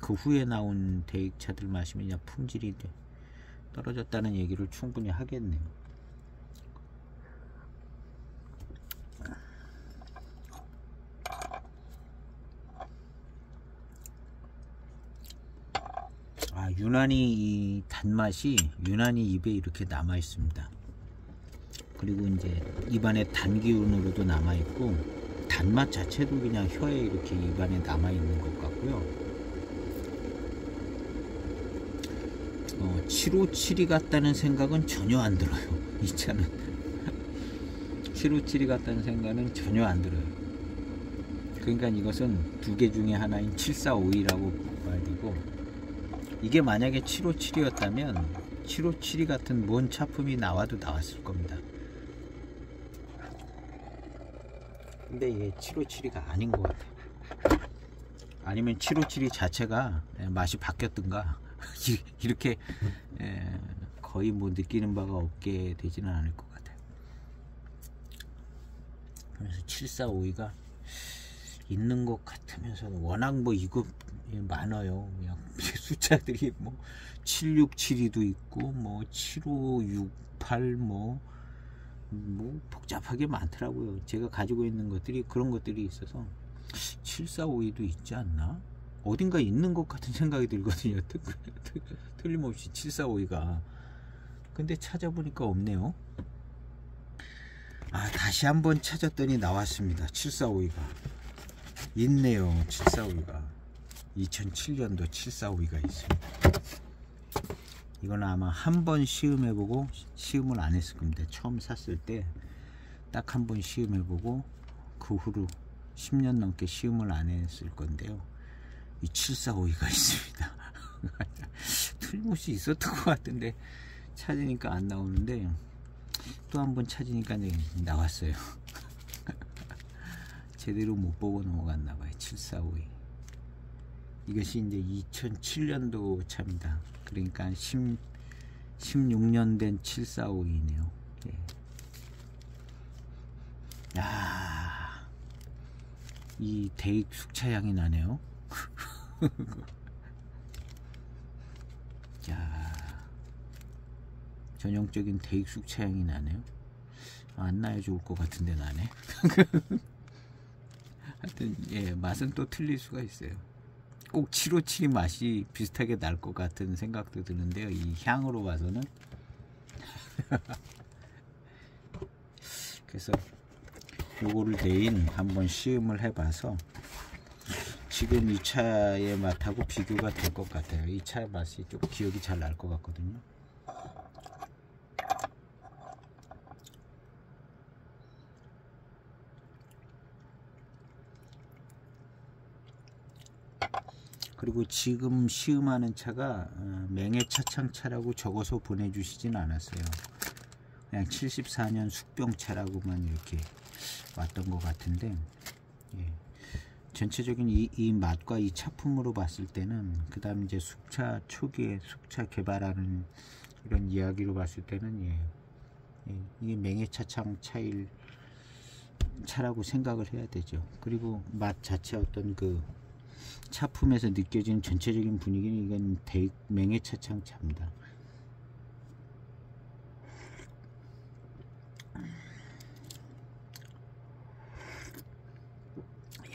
그 후에 나온 대익차들 마시면 그냥 품질이 떨어졌다는 얘기를 충분히 하겠네요. 유난히 이 단맛이 유난히 입에 이렇게 남아 있습니다. 그리고 이제 입안에 단기운으로도 남아 있고 단맛 자체도 그냥 혀에 이렇게 입안에 남아 있는 것 같고요. 757이 같다는 생각은 전혀 안 들어요. 이 차는 757이 같다는 생각은 전혀 안 들어요. 그러니까 이것은 두 개 중에 하나인 7452라고 봐야 되고, 이게 만약에 757이었다면 757이 같은 뭔 차품이 나와도 나왔을 겁니다. 근데 이게 757이가 아닌 것 같아. 아니면 757이 자체가 맛이 바뀌었든가 이렇게 거의 뭐 느끼는 바가 없게 되지는 않을 것 같아요. 그래서 7452가 있는 것 같으면서 워낙 뭐 이거 많아요. 그냥 숫자들이 뭐 7672도 있고 뭐 7568 뭐 복잡하게 많더라고요. 제가 가지고 있는 것들이 그런 것들이 있어서 7452도 있지 않나? 어딘가 있는 것 같은 생각이 들거든요. 틀림없이 7452가. 근데 찾아보니까 없네요. 다시 한번 찾았더니 나왔습니다. 7452가 있네요. 7452가 2007년도 7452가 있습니다. 이거는 아마 한 번 시음해보고 시음을 안 했을 겁니다. 처음 샀을 때 딱 한 번 시음해보고 그 후로 10년 넘게 시음을 안 했을 건데요. 이 7452가 있습니다. 틀림없이 있었던 것 같은데 찾으니까 안 나오는데 또 한 번 찾으니까 나왔어요. 제대로 못 보고 넘어갔나봐요. 7452 이것이 이제 2007년도 차입니다. 그러니까 16년 된 7452네요. 예. 이 대익 숙차향이 나네요. 자, 전형적인 대익 숙차향이 나네요. 안 나야 좋을 것 같은데 나네. 하여튼 예, 맛은 또 틀릴 수가 있어요. 꼭 757이 맛이 비슷하게 날 것 같은 생각도 드는데요. 이 향으로 봐서는. 그래서 요거를 내인 한번 시음을 해봐서 지금 이 차의 맛하고 비교가 될 것 같아요. 이 차의 맛이 좀 기억이 잘 날 것 같거든요. 그리고 지금 시음하는 차가 맹해차창차라고 적어서 보내주시진 않았어요. 그냥 74년 숙병차라고만 이렇게 왔던 것 같은데, 예. 전체적인 이 맛과 이 차품으로 봤을 때는, 그 다음 이제 숙차 초기에 숙차 개발하는 이런 이야기로 봤을 때는, 예. 이게 맹해차창 차라고 생각을 해야 되죠. 그리고 맛 자체 어떤 그 차품에서 느껴지는 전체적인 분위기는 이건 맹해차창 차입니다.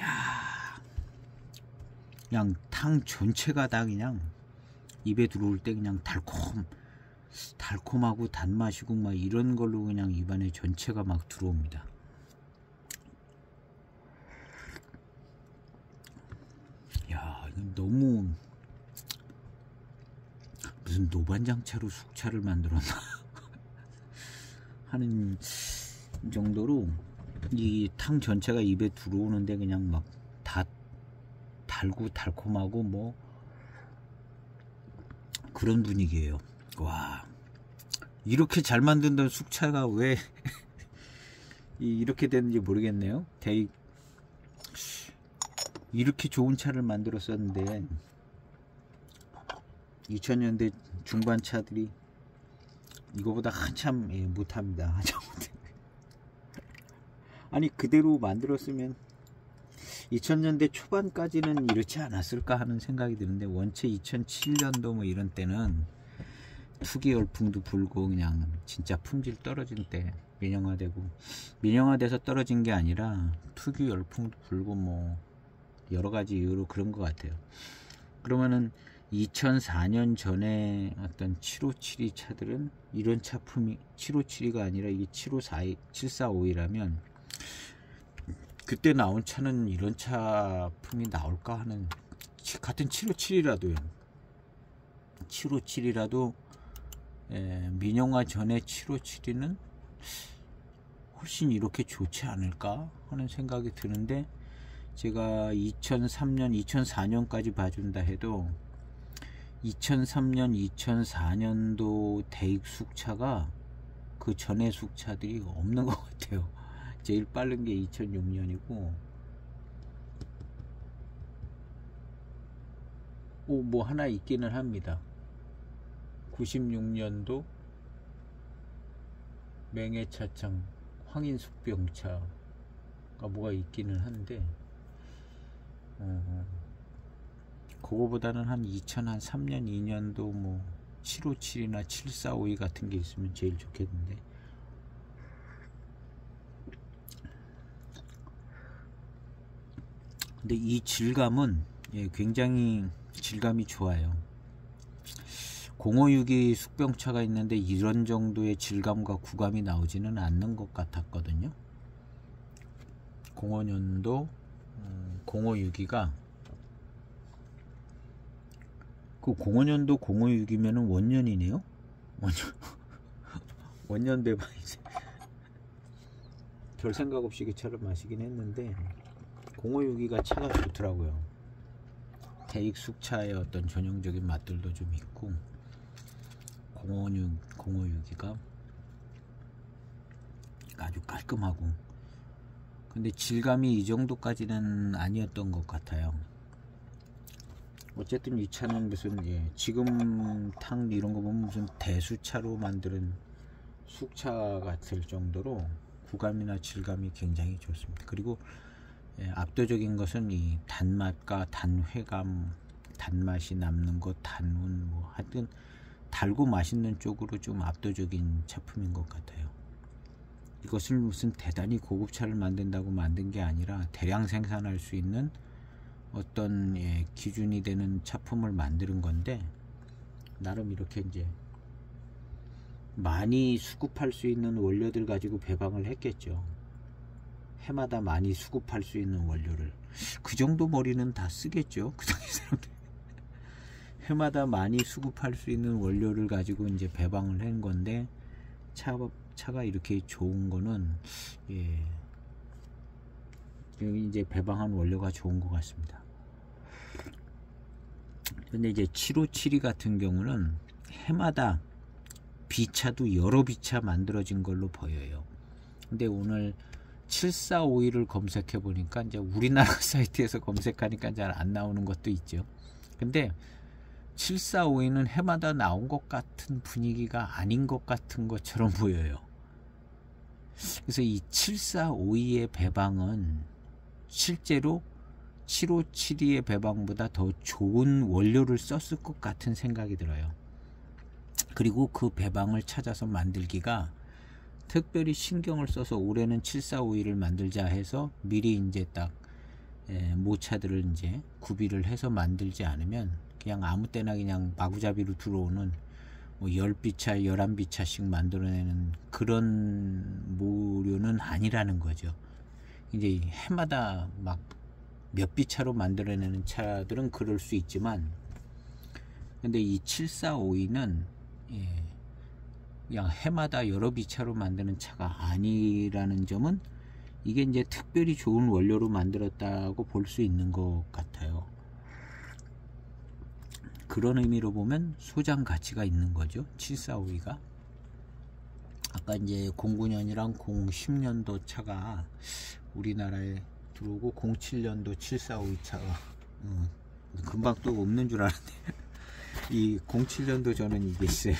야, 그냥 탕 전체가 다 그냥 입에 들어올 때 그냥 달콤하고 단맛이고 막 이런 걸로 그냥 입안에 전체가 막 들어옵니다. 너무 무슨 노반장차로 숙차를 만들었나 하는 정도로 이 탕 전체가 입에 들어오는데 그냥 막 다 달고 달콤하고 뭐 그런 분위기예요. 와, 이렇게 잘 만든던 숙차가 왜 이렇게 됐는지 모르겠네요. 이렇게 좋은 차를 만들었었는데 2000년대 중반 차들이 이거보다 한참 못합니다. 아니 그대로 만들었으면 2000년대 초반까지는 이렇지 않았을까 하는 생각이 드는데, 원체 2007년도 뭐 이런 때는 투기 열풍도 불고 그냥 진짜 품질 떨어진 때, 민영화돼서 떨어진 게 아니라 투기 열풍도 불고 뭐 여러가지 이유로 그런 것 같아요. 그러면은 2004년 전에 어떤 7572 차들은 이런 차품이 7572가 아니라 이게 7452라면 그때 나온 차는 이런 차품이 나올까 하는, 같은 757이라도요. 757이라도 민영화 전에 757는 훨씬 이렇게 좋지 않을까 하는 생각이 드는데, 제가 2003년, 2004년까지 봐준다 해도 2003년, 2004년도 대익 숙차가 그 전에 숙차들이 없는 것 같아요. 제일 빠른 게 2006년이고 뭐 하나 있기는 합니다. 96년도 맹해차창 황인숙병차가 뭐가 있기는 한데 그거보다는 한 2003년 2년도 뭐 757이나 7452 같은 게 있으면 제일 좋겠는데, 근데 이 질감은 굉장히 질감이 좋아요. 0562 숙병차가 있는데 이런 정도의 질감과 구감이 나오지는 않는 것 같았거든요. 05년도 0562가 그 05년도 0562면은 원년이네요. 원년 배반이지. 별 생각 없이 그 차를 마시긴 했는데 0562가 차가 좋더라고요. 대익 숙차의 어떤 전형적인 맛들도 좀 있고 0562가 아주 깔끔하고, 근데 질감이 이 정도까지는 아니었던 것 같아요. 어쨌든 이 차는 무슨 지금 탕 이런 거 보면 무슨 대수차로 만드는 숙차 같을 정도로 구감이나 질감이 굉장히 좋습니다. 그리고 압도적인 것은 이 단맛과 단회감, 단맛이 남는 것, 단운, 뭐 하여튼 달고 맛있는 쪽으로 좀 압도적인 제품인 것 같아요. 이것을 무슨 대단히 고급차를 만든다고 만든 게 아니라 대량 생산할 수 있는 어떤 기준이 되는 차품을 만드는 건데, 나름 이렇게 이제 많이 수급할 수 있는 원료들 가지고 배방을 했겠죠. 해마다 많이 수급할 수 있는 원료를 그 정도 머리는 다 쓰겠죠. 그 당시 사람들 해마다 많이 수급할 수 있는 원료를 가지고 이제 배방을 한 건데, 차가 이렇게 좋은 거는 여기 이제 배방한 원료가 좋은 것 같습니다. 근데 이제 7572 같은 경우는 해마다 비차도 여러 비차 만들어진 걸로 보여요. 근데 오늘 7451을 검색해 보니까 이제 우리나라 사이트에서 검색하니까 잘 안 나오는 것도 있죠. 근데 7452는 해마다 나온 것 같은 분위기가 아닌 것 같은 것처럼 보여요. 그래서 이 7452의 배방은 실제로 7572의 배방보다 더 좋은 원료를 썼을 것 같은 생각이 들어요. 그리고 그 배방을 찾아서 만들기가 특별히 신경을 써서 올해는 7452를 만들자 해서 미리 이제 딱 모차들을 이제 구비를 해서 만들지 않으면 그냥 아무 때나 그냥 마구잡이로 들어오는 뭐 10비차 11비차씩 만들어내는 그런 모류는 아니라는 거죠. 이제 해마다 막 몇 비차로 만들어내는 차들은 그럴 수 있지만, 근데 이 7452는 그냥 해마다 여러 비차로 만드는 차가 아니라는 점은 이게 이제 특별히 좋은 원료로 만들었다고 볼 수 있는 것 같아요. 그런 의미로 보면 소장 가치가 있는 거죠. 7452가. 아까 이제 09년이랑 010년도 차가 우리나라에 들어오고 07년도 7452 차가 금방 또 없는 줄 알았는데 이 07년도 저는 이게 있어요.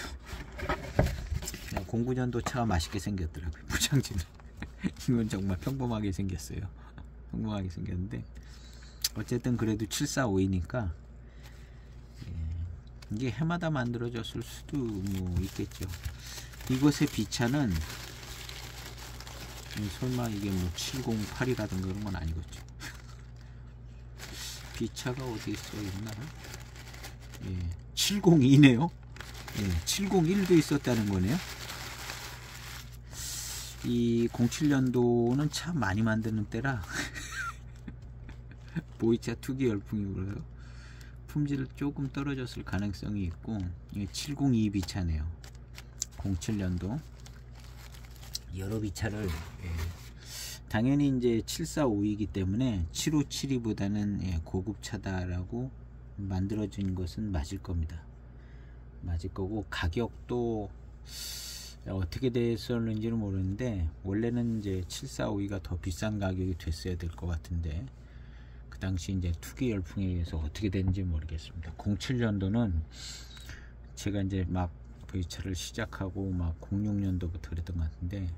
09년도 차가 맛있게 생겼더라고요. 포장지는. 이건 정말 평범하게 생겼어요. 평범하게 생겼는데 어쨌든 그래도 7452니까 이게 해마다 만들어졌을 수도 뭐 있겠죠. 이것의 비차는 설마 이게 뭐 708이라든가 그런 건 아니겠죠. 비차가 어디 있나? 702네요. 701도 있었다는 거네요. 이 07년도는 참 많이 만드는 때라 보이차 투기 열풍이 불어요. 품질 조금 떨어졌을 가능성이 있고, 702 비차네요. 07년도 여러 비차를 당연히 이제 7452이기 때문에 7572보다는 고급차다라고 만들어진 것은 맞을 겁니다. 맞을 거고, 가격도 어떻게 됐었는지는 모르는데 원래는 이제 7452가 더 비싼 가격이 됐어야 될 것 같은데 그 당시 이제 투기 열풍에 의해서 어떻게 됐는지 모르겠습니다. 07년도는 제가 이제 막 V차를 시작하고 막 06년도부터 그랬던 것 같은데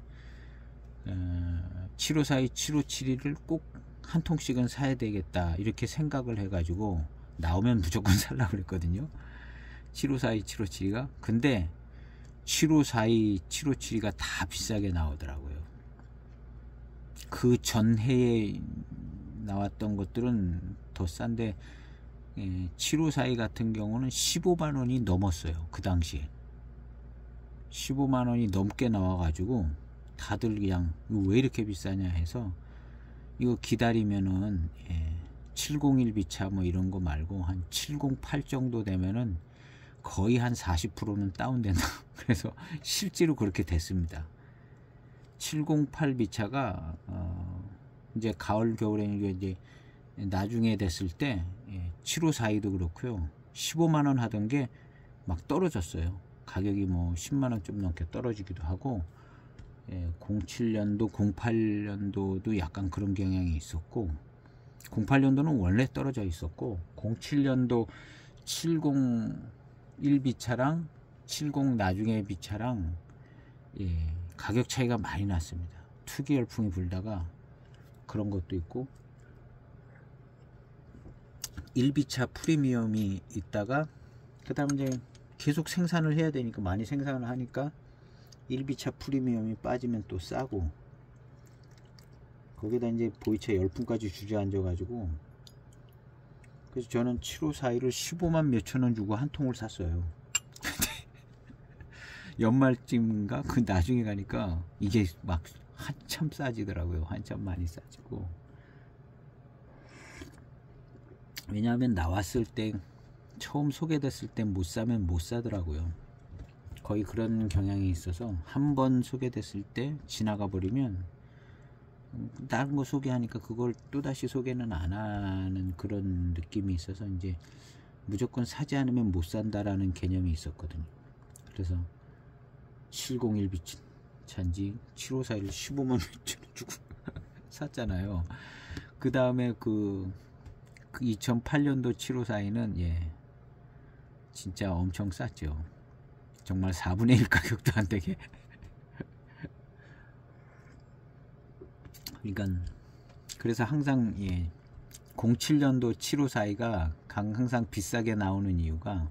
7542, 7572를 꼭 한 통씩은 사야 되겠다 이렇게 생각을 해가지고 나오면 무조건 살라고 그랬거든요. 7542, 7572가. 근데 7542, 7572가 다 비싸게 나오더라고요. 그 전해에 나왔던 것들은 더 싼데 7542 같은 경우는 15만원이 넘었어요. 그 당시에 15만원이 넘게 나와가지고 다들 그냥 왜 이렇게 비싸냐 해서 이거 기다리면은 701 비차 뭐 이런 거 말고 한 708 정도 되면은 거의 한 40%는 다운된다. 그래서 실제로 그렇게 됐습니다. 708 비차가 이제 가을 겨울에 이제 나중에 됐을 때 7542도 그렇고요. 15만원 하던 게 막 떨어졌어요. 가격이 뭐 10만원 좀 넘게 떨어지기도 하고 07년도 08년도도 약간 그런 경향이 있었고 08년도는 원래 떨어져 있었고 07년도 701 비차랑 70 나중에 비차랑 가격 차이가 많이 났습니다. 투기 열풍이 불다가 그런 것도 있고 1비차 프리미엄이 있다가 그 다음 이제 계속 생산을 해야 되니까 많이 생산을 하니까 1비차 프리미엄이 빠지면 또 싸고 거기다 이제 보이차 열풍까지 주저앉아 가지고 그래서 저는 7542를 15만 몇천원 주고 한 통을 샀어요. 연말쯤인가 그 나중에 가니까 이게 막 한참 싸지더라고요. 한참 많이 싸지고 왜냐하면 나왔을 때 처음 소개됐을 때 못 사면 못 사더라고요. 거의 그런 경향이 있어서 한 번 소개됐을 때 지나가 버리면 다른 거 소개하니까 그걸 또다시 소개는 안 하는 그런 느낌이 있어서 이제 무조건 사지 않으면 못 산다라는 개념이 있었거든요. 그래서 701 비차인지 7541을 15만 몇천 주고 샀잖아요. 그 다음에 그 2008년도 7542는 진짜 엄청 쌌죠. 정말 4분의 1 가격도 안 되게. 그러니까 그래서 항상 07년도 7542가 항상 비싸게 나오는 이유가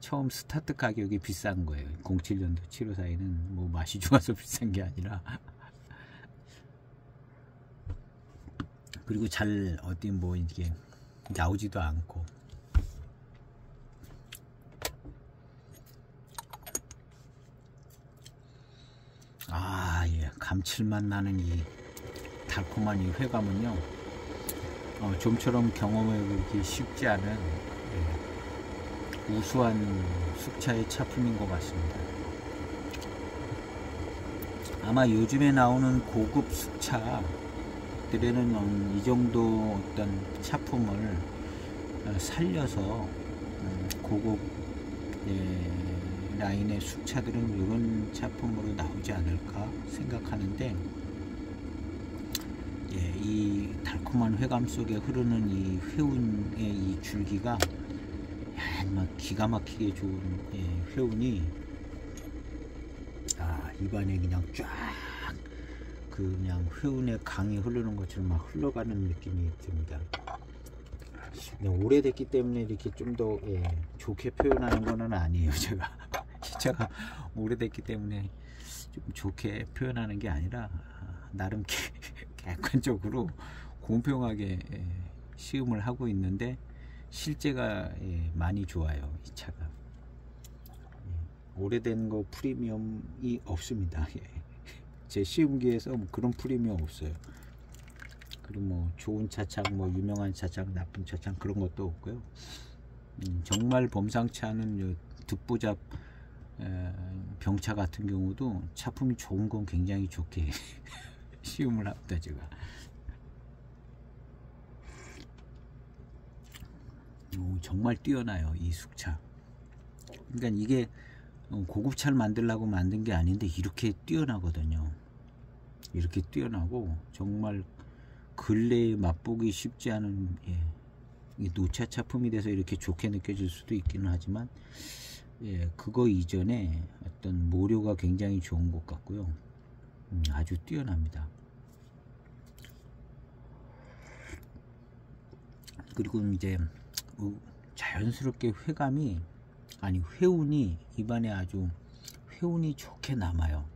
처음 스타트 가격이 비싼 거예요. 07년도 7542는 뭐 맛이 좋아서 비싼 게 아니라 그리고 잘 어디 뭐 이게 나오지도 않고 감칠맛 나는 이 달콤한 이 회감은요 좀처럼 경험해보기 쉽지 않은 우수한 숙차의 차품인 것 같습니다. 아마 요즘에 나오는 고급 숙차들에는 이 정도 어떤 차품을 살려서 고급 라인의 숙차들은 이런 차품으로 나오지 않을까 생각하는데 이 달콤한 회감 속에 흐르는 이 회운의 이 줄기가 막 기가 막히게 좋은 회운이 입안에 그냥 쫙 그냥 회운의 강이 흐르는 것처럼 막 흘러가는 느낌이 듭니다. 오래됐기 때문에 이렇게 좀 더 좋게 표현하는 거는 아니에요. 제가 오래됐기 때문에 좀 좋게 표현하는 게 아니라 나름 객관적으로 공평하게 시음을 하고 있는데 실제가 많이 좋아요. 이 차가 오래된 거 프리미엄이 없습니다. 제 시음기에서 뭐 그런 프리미엄 없어요. 그리고 뭐 좋은 차창, 뭐 유명한 차창, 나쁜 차창 그런 것도 없고요. 정말 범상치 않은 듣보잡 병차 같은 경우도 차품이 좋은 건 굉장히 좋게 시음을 합니다. 제가 정말 뛰어나요 이 숙차. 그러니까 이게 고급차를 만들려고 만든 게 아닌데 이렇게 뛰어나거든요. 이렇게 뛰어나고 정말 근래에 맛보기 쉽지 않은, 예, 노차 차품이 돼서 이렇게 좋게 느껴질 수도 있기는 하지만, 예, 그거 이전에 어떤 모료가 굉장히 좋은 것 같고요. 아주 뛰어납니다. 그리고 이제 자연스럽게 회운이 입안에 아주 회운이 좋게 남아요.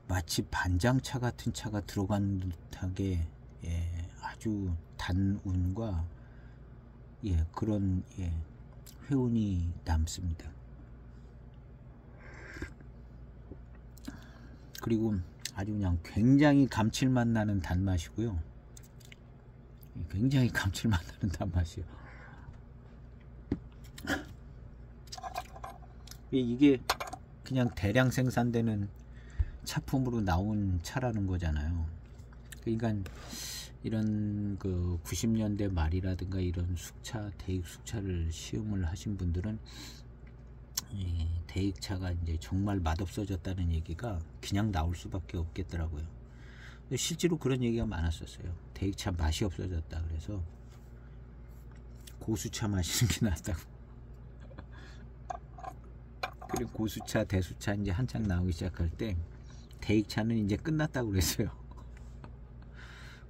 마치 반장차 같은 차가 들어간 듯하게, 예, 아주 단운과, 예, 그런, 예, 회운이 남습니다. 그리고 아주 그냥 굉장히 감칠맛 나는 단맛이고요. 굉장히 감칠맛 나는 단맛이에요. 이게 그냥 대량 생산되는 차품으로 나온 차라는 거잖아요. 그러니까 이런 그 90년대 말이라든가 이런 숙차, 대익 숙차를 시음을 하신 분들은 이 대익차가 이제 정말 맛없어졌다는 얘기가 그냥 나올 수밖에 없겠더라고요. 실제로 그런 얘기가 많았었어요. 대익차 맛이 없어졌다. 그래서 고수차 마시는 게 낫다고. 그리고 고수차, 대수차 이제 한창 나오기 시작할 때 대익차는 이제 끝났다고 그랬어요.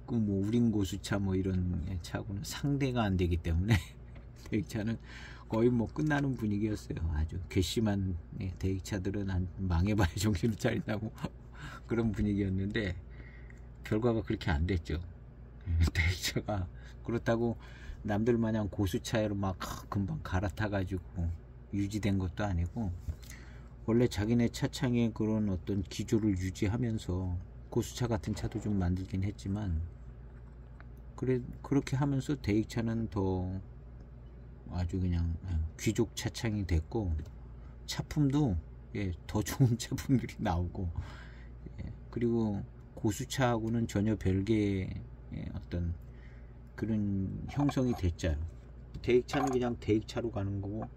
그 뭐 우린 고수차 뭐 이런 차하고는 상대가 안 되기 때문에 대익차는 거의 뭐 끝나는 분위기였어요. 아주 괘씸한, 예, 대익차들은 망해봐야 정신을 차린다고 그런 분위기였는데 결과가 그렇게 안 됐죠. 대익차가 그렇다고 남들 마냥 고수차로 막 금방 갈아타 가지고 유지된 것도 아니고, 원래 자기네 차창의 그런 어떤 기조를 유지하면서 고수차 같은 차도 좀 만들긴 했지만, 그렇게 하면서 대익차는 더 아주 그냥 귀족 차창이 됐고, 차품도, 예, 더 좋은 차품들이 나오고, 예, 그리고 고수차하고는 전혀 별개의, 예, 어떤 그런 형성이 됐죠. 대익차는 그냥 대익차로 가는 거고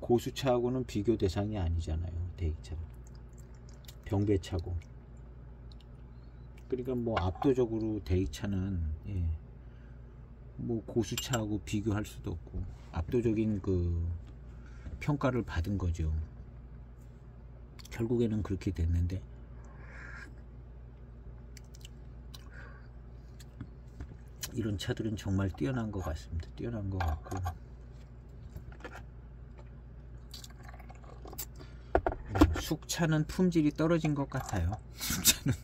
고수차하고는 비교 대상이 아니잖아요. 대익차는 병배차고. 그러니까 뭐 압도적으로 대익차는, 예, 뭐 고수차하고 비교할 수도 없고 압도적인 그 평가를 받은 거죠. 결국에는 그렇게 됐는데, 이런 차들은 정말 뛰어난 것 같습니다. 뛰어난 것 같고, 숙차는 품질이 떨어진 것 같아요. 숙차는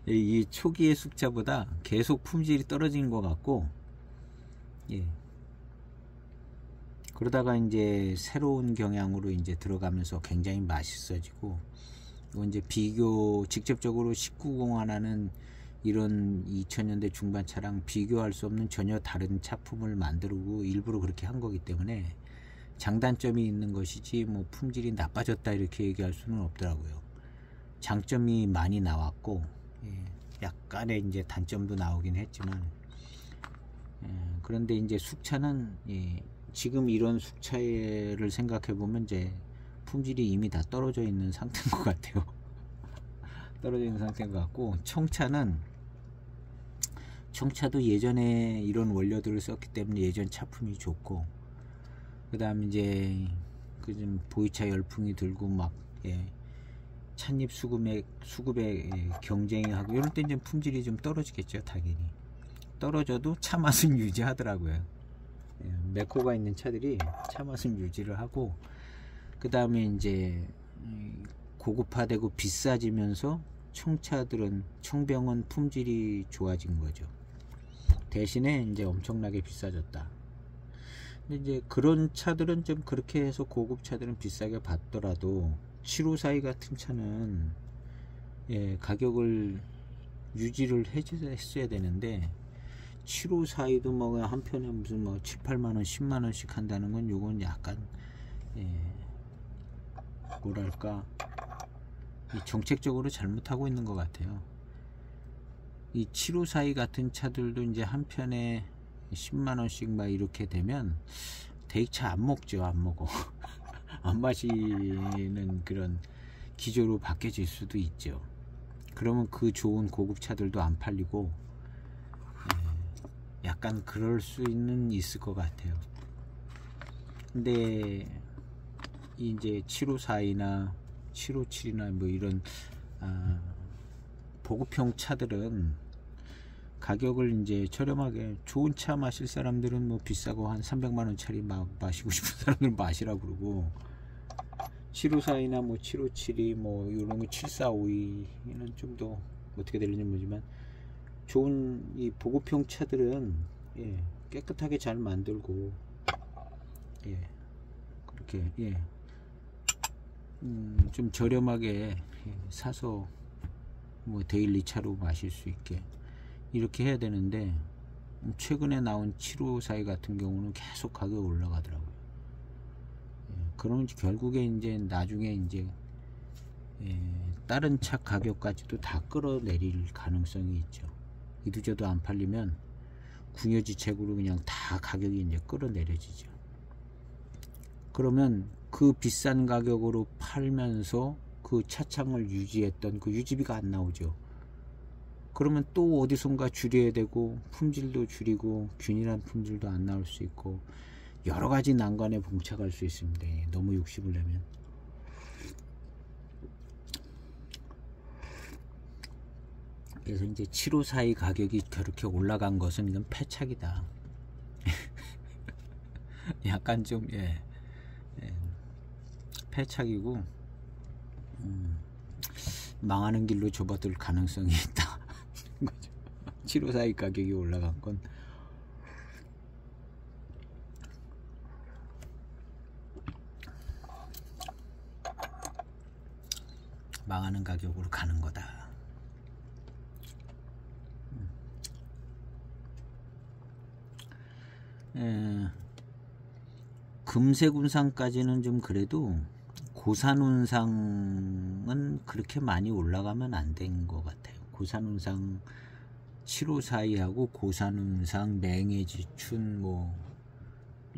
이 초기의 숙차보다 계속 품질이 떨어진 것 같고, 예, 그러다가 이제 새로운 경향으로 이제 들어가면서 굉장히 맛있어지고, 이제 직접적으로 1901하는 이런 2000년대 중반 차랑 비교할 수 없는 전혀 다른 차품을 만들고 일부러 그렇게 한 거기 때문에 장단점이 있는 것이지 뭐 품질이 나빠졌다 이렇게 얘기할 수는 없더라고요. 장점이 많이 나왔고, 예, 약간의 이제 단점도 나오긴 했지만, 예, 그런데 이제 숙차는, 예, 지금 이런 숙차를 생각해 보면 이제 품질이 이미 다 떨어져 있는 상태인 것 같아요. 떨어져 있는 상태인 것 같고, 청차도 예전에 이런 원료들을 썼기 때문에 예전 차품이 좋고, 그 다음 이제 좀 보이차 열풍이 들고 막, 예, 찻잎 수급에, 예, 경쟁이 하고 이럴 때 이제 품질이 좀 떨어지겠죠. 당연히 떨어져도 차 맛은 유지하더라고요. 예, 메코가 있는 차들이 차 맛은 유지를 하고, 그 다음에 이제 고급화되고 비싸지면서 청병은 품질이 좋아진 거죠. 대신에 이제 엄청나게 비싸졌다. 근데 이제 그런 차들은 좀 그렇게 해서 고급 차들은 비싸게 받더라도 754 같은 차는, 예, 가격을 유지를 했어야 되는데, 754도 뭐 한편에 무슨 뭐 7, 8만원 10만원씩 한다는 건 요건 약간, 예, 뭐랄까, 정책적으로 잘못하고 있는 것 같아요. 이 754 같은 차들도 이제 한 편에 10만원씩 막 이렇게 되면 대익차 안 먹죠. 안 먹어. 안 마시는 그런 기조로 바뀌어질 수도 있죠. 그러면 그 좋은 고급 차들도 안 팔리고 약간 그럴 수는 있을 것 같아요. 근데 이제 754이나 757이나 뭐 이런 보급형 차들은 가격을 이제 저렴하게, 좋은 차 마실 사람들은 뭐 비싸고 한 300만원짜리 마시고 싶은 사람들은 마시라고 그러고, 754이나 뭐 757이 뭐 이런 거 7452는 좀 더 어떻게 될지 모르지만, 좋은 이 보급형 차들은 깨끗하게 잘 만들고 그렇게 좀 저렴하게 사서 뭐 데일리 차로 마실 수 있게 이렇게 해야 되는데, 최근에 나온 754 같은 경우는 계속 가격이 올라가더라고요. 그러면 결국에 이제 나중에 이제 다른 차 가격까지도 다 끌어내릴 가능성이 있죠. 이두저도 안 팔리면 궁여지책으로 그냥 다 가격이 이제 끌어내려지죠. 그러면 그 비싼 가격으로 팔면서 그 차창을 유지했던 그 유지비가 안 나오죠. 그러면 또 어디선가 줄여야 되고, 품질도 줄이고 균일한 품질도 안 나올 수 있고, 여러가지 난관에 봉착할 수 있습니다. 너무 욕심을 내면. 그래서 이제 7542 가격이 그렇게 올라간 것은 이건 패착이다. 약간 좀 패착이고 망하는 길로 접어들 가능성이 있다. 7542 가격이 올라간 건 망하는 가격으로 가는 거다. 금색운상까지는 좀 그래도, 고산운상은 그렇게 많이 올라가면 안 된 것 같아요. 고산운상 7542하고 고산운상, 냉해지춘 뭐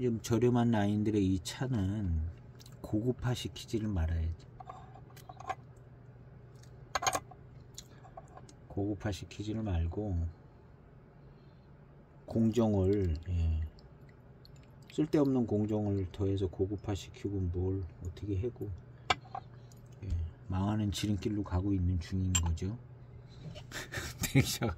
좀 저렴한 라인들의 이 차는 고급화 시키지를 말아야지. 고급화 시키지를 말고 공정을 쓸데없는 공정을 더해서 고급화 시키고 뭘 어떻게 해고 망하는 지름길로 가고 있는 중인 거죠. 대기차가.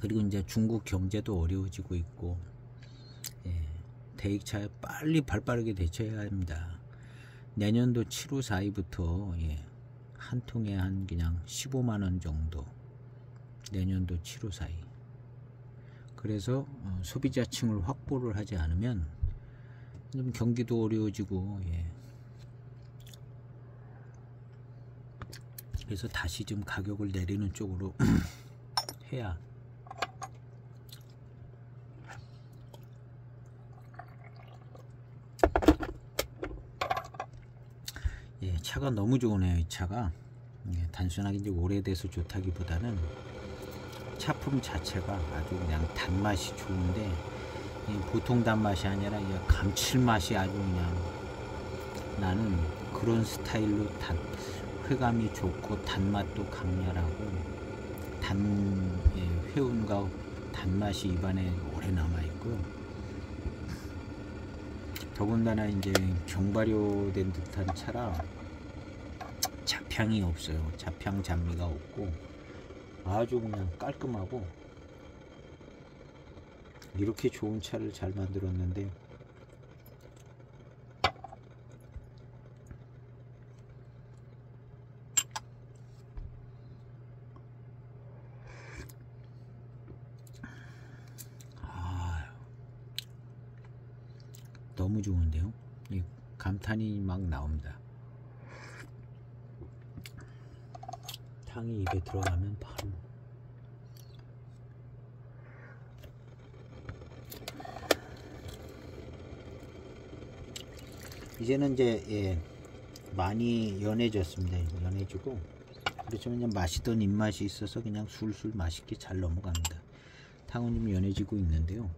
그리고 이제 중국 경제도 어려워지고 있고, 대기차에 빨리 발빠르게 대처해야 합니다. 내년도 7542부터 한 통에 한 그냥 15만원 정도, 내년도 7542. 그래서 소비자층을 확보를 하지 않으면 좀 경기도 어려워지고, 그래서 다시 좀 가격을 내리는 쪽으로 해야. 차가 너무 좋으네요. 이 차가 단순하게 이제 오래돼서 좋다기보다는 차품 자체가 아주 그냥 단맛이 좋은데, 보통 단맛이 아니라 감칠맛이 아주 그냥, 나는 그런 스타일로 회감이 좋고 단맛도 강렬하고 회운과 단맛이 입안에 오래 남아있고, 더군다나 이제 경발효된 듯한 차라 잡향이 없어요. 잡향 잡미가 없고 아주 그냥 깔끔하고, 이렇게 좋은 차를 잘 만들었는데 너무 좋은데요. 감탄이 막 나옵니다. 향이 입에 들어가면 바로 이제는 이제 많이 연해졌습니다. 연해지고, 그렇지만 그냥 마시던 입맛이 있어서 그냥 술술 맛있게 잘 넘어갑니다. 탕은 좀 연해지고 있는데요.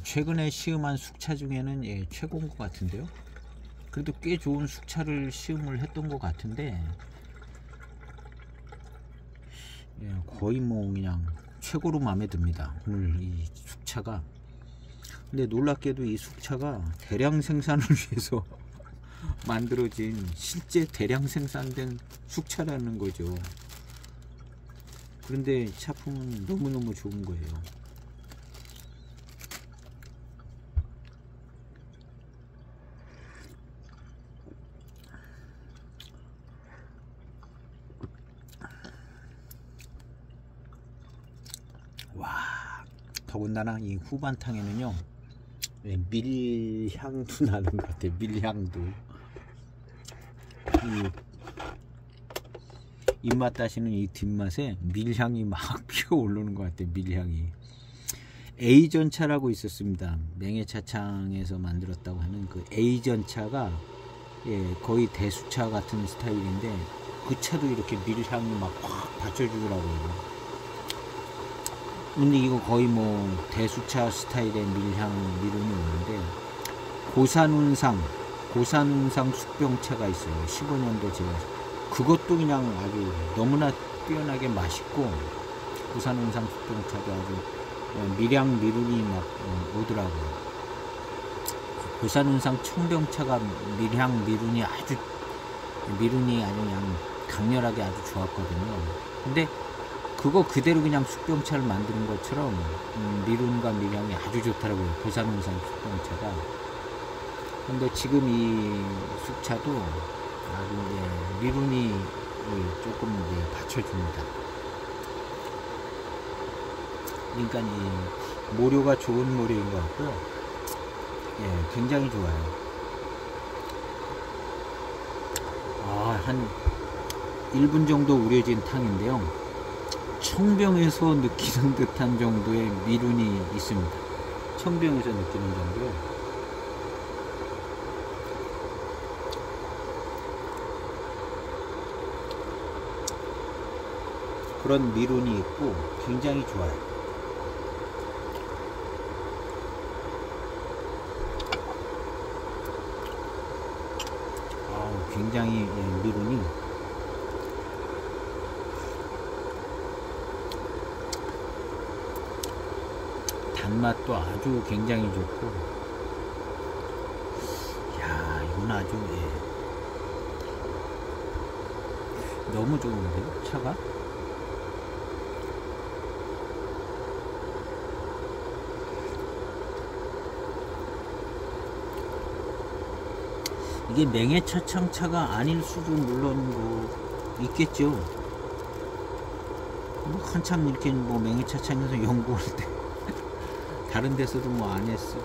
최근에 시음한 숙차 중에는 예, 최고인 것 같은데요. 그래도 꽤 좋은 숙차를 시음을 했던 것 같은데 예, 거의 뭐 그냥 최고로 마음에 듭니다. 오늘 이 숙차가. 근데 놀랍게도 이 숙차가 대량 생산을 위해서 만들어진 실제 대량 생산된 숙차라는 거죠. 그런데 차품은 너무너무 좋은 거예요. 와, 더군다나 이 후반탕에는요 밀향도 나는 것 같아요. 밀향도 이 입맛 다시는 이 뒷맛에 밀향이 막 피어오르는 것 같아요. 밀향이. A전차라고 있었습니다. 맹해차창에서 만들었다고 하는 그 A전차가 예, 거의 대수차 같은 스타일인데 그 차도 이렇게 밀향이 막 확 받쳐주더라고요. 근데 이거 거의 뭐 대수차 스타일의 밀운이 오는데 고산운상 숙병차가 있어요. 15년도 제가 그것도 그냥 아주 너무나 뛰어나게 맛있고 고산운상 숙병차도 아주 밀운이 막 오더라고요. 고산운상 청병차가 밀운이 아주 그냥 강렬하게 아주 좋았거든요. 근데 그거 그대로 그냥 숙병차를 만드는 것처럼 밀운과 밀향이 아주 좋더라고요. 고산운상 숙병차가. 근데 지금 이 숙차도 아주 이제 밀운이 조금 이제 받쳐줍니다. 그러니까 이 모료가 좋은 모료인 것 같고요. 예, 굉장히 좋아요. 한 1분 정도 우려진 탕인데요. 청병에서 느끼는 듯한 정도의 밀운이 있습니다. 청병에서 느끼는 정도요. 그런 밀운이 있고 굉장히 좋아요. 굉장히 밀운이 단맛도 아주 굉장히 좋고, 야, 이건 아주 너무 좋은데요, 차가? 이게 맹해차창차가 아닐 수도 물론 뭐 있겠죠. 뭐 한참 이렇게 뭐 맹해차창에서 연구할 때 다른 데서도 뭐 안 했어,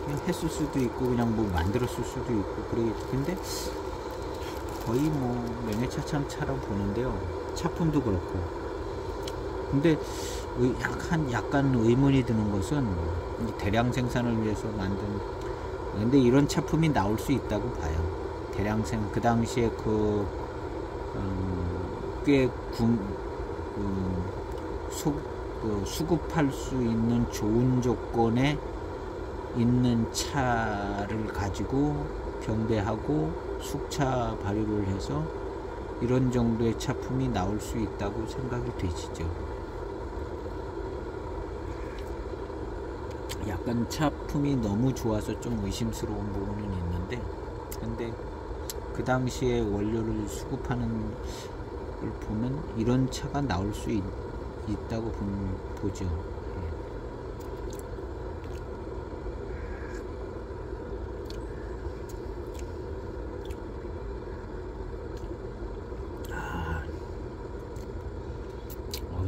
그냥 했을 수도 있고 그냥 뭐 만들었을 수도 있고 그러겠죠. 근데 거의 뭐 맹해차창차라고 보는데요. 차품도 그렇고. 근데 약간 의문이 드는 것은 대량 생산을 위해서 만든, 근데 이런 차품이 나올 수 있다고 봐요. 대량생 그 당시에 꽤 수급할 수 있는 좋은 조건에 있는 차를 가지고 경배하고 숙차 발효를 해서 이런 정도의 차품이 나올 수 있다고 생각이 되시죠. 약간 차품이 너무 좋아서 좀 의심스러운 부분은 있는데, 근데 그 당시에 원료를 수급하는 걸 보면 이런 차가 나올 수 있다고 보죠.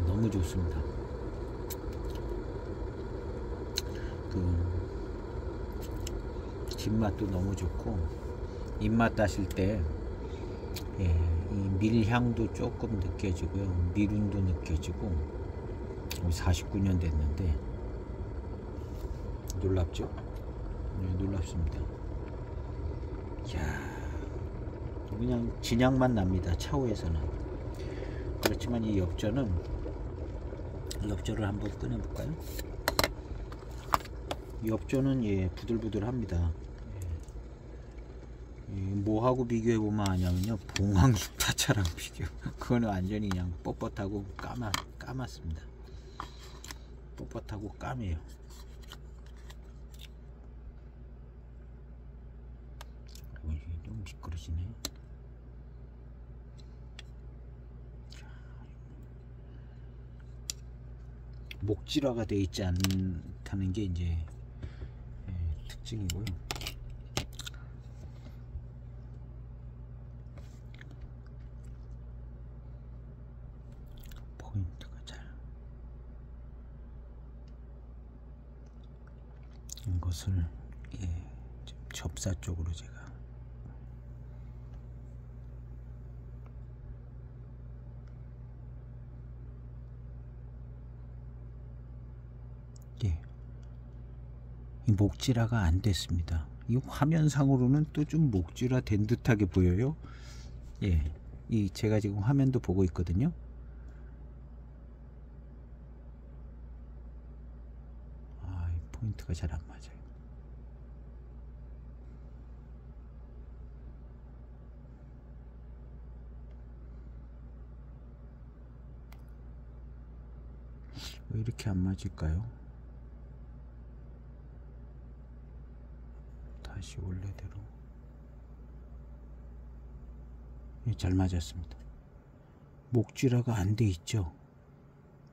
너무 좋습니다. 뒷맛도 너무 좋고, 입맛 다실 때 이 밀향도 조금 느껴지고요, 밀운도 느껴지고. 49년 됐는데 놀랍죠? 네, 놀랍습니다. 이야. 그냥 진향만 납니다. 차후에서는. 그렇지만 이 엽전을 한번 꺼내 볼까요? 엽전은 예 부들부들합니다. 뭐하고 비교해 보면 아냐면요, 봉황숙 타차랑 비교. 그거는 완전히 그냥 뻣뻣하고 까맣습니다. 뻣뻣하고 까매요. 좀 미끄러지네. 목질화가 되어 있지 않다는 게 이제 특징이고요. 포인트가 잘, 이것을 좀 접사 쪽으로 제가 이 목질화가 안 됐습니다. 이 화면상으로는 또 좀 목질화 된 듯하게 보여요. 이 제가 지금 화면도 보고 있거든요. 이 포인트가 잘 안 맞아요. 왜 이렇게 안 맞을까요? 다시 원래대로. 잘 맞았습니다. 목질화가 안 돼 있죠.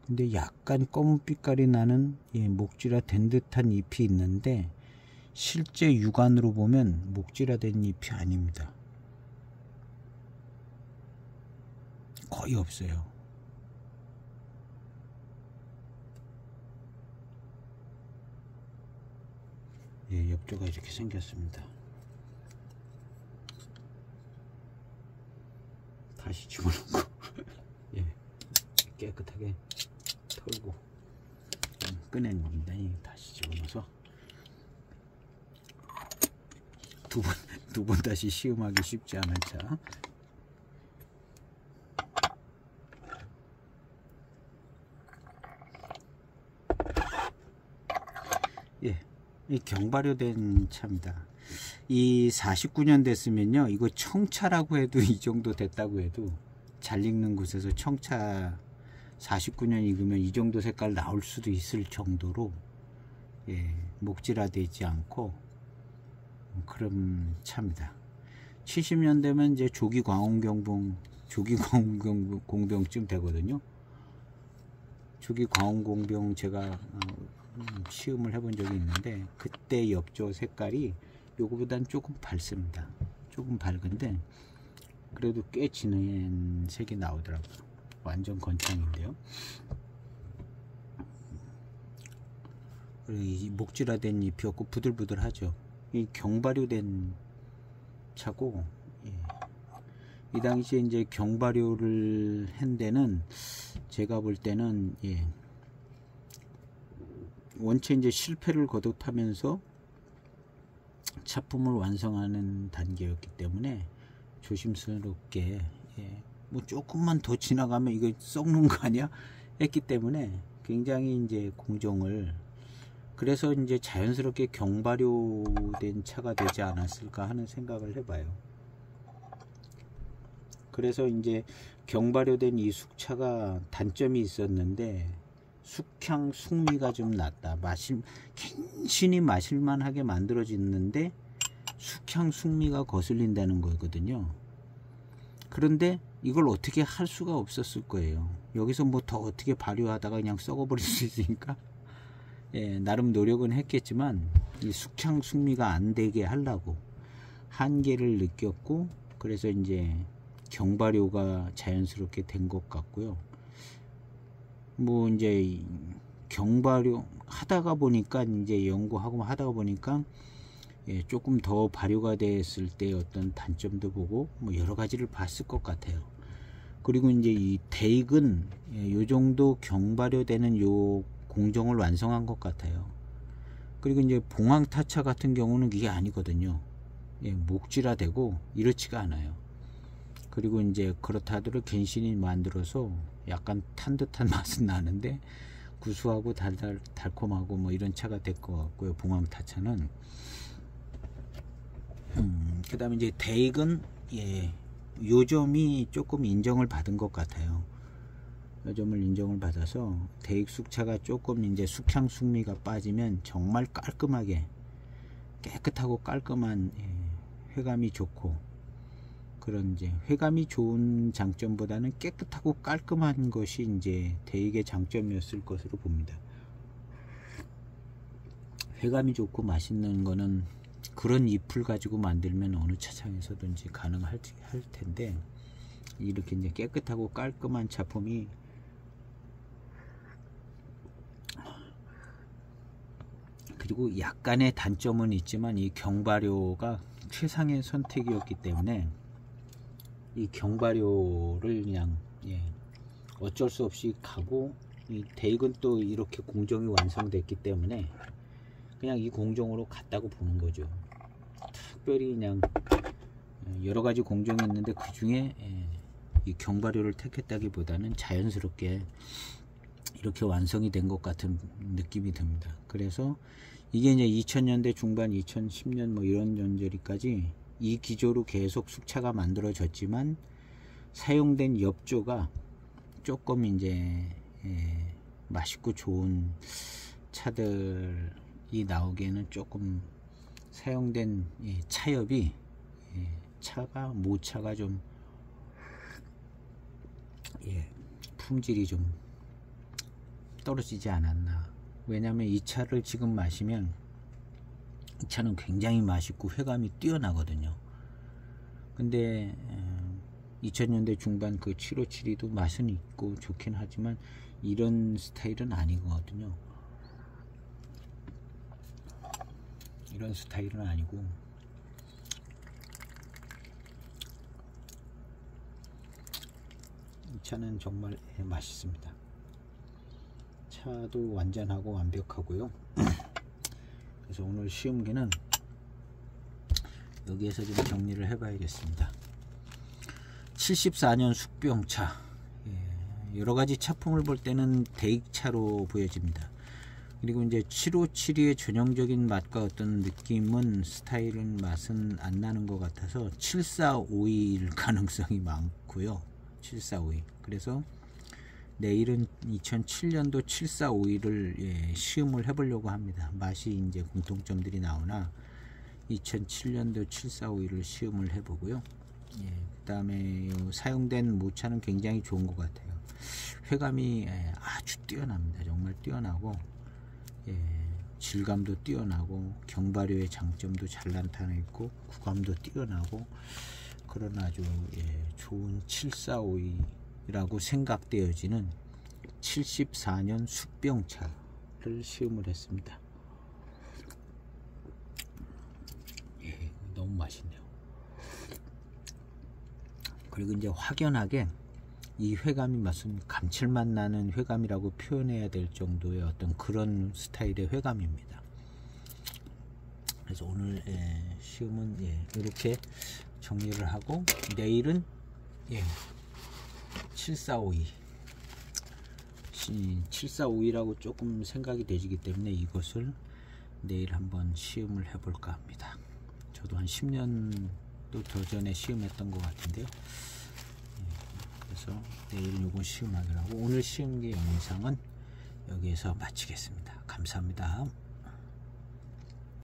근데 약간 검은 빛깔이 나는 목질화 된 듯한 잎이 있는데, 실제 육안으로 보면 목질화 된 잎이 아닙니다. 거의 없어요. 엽조가 이렇게 생겼습니다. 다시 집어넣고 깨끗하게 털고 꺼냅니다. 다시 집어넣어서 두 번 다시 시음하기 쉽지 않은 차. 이 경발효된 차입니다. 이 49년 됐으면요, 이거 청차라고 해도, 이 정도 됐다고 해도, 잘 익는 곳에서 청차 49년 익으면 이 정도 색깔 나올 수도 있을 정도로 목질화 되지 않고 그런 차입니다. 70년 되면 이제 조기광운공병쯤 되거든요. 조기광운공병 제가 시음을 해본 적이 있는데, 그때 엽조 색깔이 요거보단 조금 밝습니다. 조금 밝은데 그래도 꽤 진한 색이 나오더라고요. 완전 건창인데요. 이 목질화된 잎이 없고 부들부들하죠. 이 경발효된 차고, 이 당시에 이제 경발효를 한 데는 제가 볼 때는 원체 이제 실패를 거듭하면서 차품을 완성하는 단계였기 때문에 조심스럽게 뭐 조금만 더 지나가면 이거 썩는 거 아니야 했기 때문에 굉장히 이제 공정을, 그래서 이제 자연스럽게 경발효된 차가 되지 않았을까 하는 생각을 해봐요. 그래서 이제 경발효된 이 숙차가 단점이 있었는데, 숙향 숙미가 좀 낮다. 간신히 마실만하게 만들어지는데 숙향 숙미가 거슬린다는 거거든요. 그런데 이걸 어떻게 할 수가 없었을 거예요. 여기서 뭐 더 어떻게 발효하다가 그냥 썩어버릴 수 있으니까 나름 노력은 했겠지만, 이 숙향 숙미가 안 되게 하려고 한계를 느꼈고, 그래서 이제 경발효가 자연스럽게 된 것 같고요. 뭐 이제 경발효 하다가 보니까, 이제 연구하고 하다가 보니까 조금 더 발효가 됐을 때 어떤 단점도 보고 뭐 여러 가지를 봤을 것 같아요. 그리고 이제 이 대익은 요 정도 경발효되는 요 공정을 완성한 것 같아요. 그리고 이제 봉황타차 같은 경우는 이게 아니거든요. 목질화되고 이렇지가 않아요. 그리고 이제 그렇다 하더라도 괜신이 만들어서 약간 탄 듯한 맛은 나는데 구수하고 달콤하고 뭐 이런 차가 될 것 같고요. 봉황타차는. 그 다음에 이제 대익은 예, 요점이 조금 인정을 받은 것 같아요. 요점을 인정을 받아서 대익 숙차가 조금 이제 숙향 숙미가 빠지면 정말 깔끔하게 깨끗하고 깔끔한 회감이 좋고, 그런 이제 회감이 좋은 장점보다는 깨끗하고 깔끔한 것이 이제 대익의 장점이었을 것으로 봅니다. 회감이 좋고 맛있는 거는 그런 잎을 가지고 만들면 어느 차창에서든지 가능할 텐데, 이렇게 이제 깨끗하고 깔끔한 차품이 그리고 약간의 단점은 있지만 이 경발효가 최상의 선택이었기 때문에 이 경발효를 그냥 어쩔 수 없이 가고, 이 대익은 또 이렇게 공정이 완성됐기 때문에 그냥 이 공정으로 갔다고 보는 거죠. 특별히 그냥 여러 가지 공정이 있는데 그 중에 이 경발효를 택했다기보다는 자연스럽게 이렇게 완성이 된 것 같은 느낌이 듭니다. 그래서 이게 이제 2000년대 중반 2010년 뭐 이런 연저리까지 이 기조로 계속 숙차가 만들어졌지만 사용된 엽조가 조금 이제 맛있고 좋은 차들이 나오기에는 조금 사용된 차엽이 모차가 좀 품질이 좀 떨어지지 않았나. 왜냐면 이 차를 지금 마시면 이 차는 굉장히 맛있고 회감이 뛰어나거든요. 근데 2000년대 중반 그 757도 맛은 있고 좋긴 하지만 이런 스타일은 아니거든요. 이런 스타일은 아니고, 이 차는 정말 맛있습니다. 차도 완전하고 완벽하고요. 그래서 오늘 시음기는 여기에서 좀 정리를 해 봐야겠습니다. 74년 숙병차, 여러가지 차품을 볼 때는 대익차로 보여집니다. 그리고 이제 7572의 전형적인 맛과 어떤 느낌은, 스타일은, 맛은 안 나는 것 같아서 7452일 가능성이 많고요. 7452. 그래서 내일은 2007년도 7452를 시음을 해보려고 합니다. 맛이 이제 공통점들이 나오나 2007년도 7452를 시음을 해보고요. 그 다음에 사용된 모차는 굉장히 좋은 것 같아요. 회감이 아주 뛰어납니다. 정말 뛰어나고, 질감도 뛰어나고, 경발효의 장점도 잘 나타내있고, 구감도 뛰어나고, 그런 아주 좋은 7452라고 생각되어지는 74년 숙병차를 시음을 했습니다. 너무 맛있네요. 그리고 이제 확연하게 이 회감이 무슨 감칠맛 나는 회감이라고 표현해야 될 정도의 어떤 그런 스타일의 회감입니다. 그래서 오늘 시음은 이렇게 정리를 하고, 내일은 7452라고 조금 생각이 되기 때문에 이것을 내일 한번 시음을 해볼까 합니다. 저도 한 10년도 더 전에 시음했던 것 같은데요. 그래서 내일은 요거 시음하기로 하고, 오늘 시음기 영상은 여기에서 마치겠습니다. 감사합니다.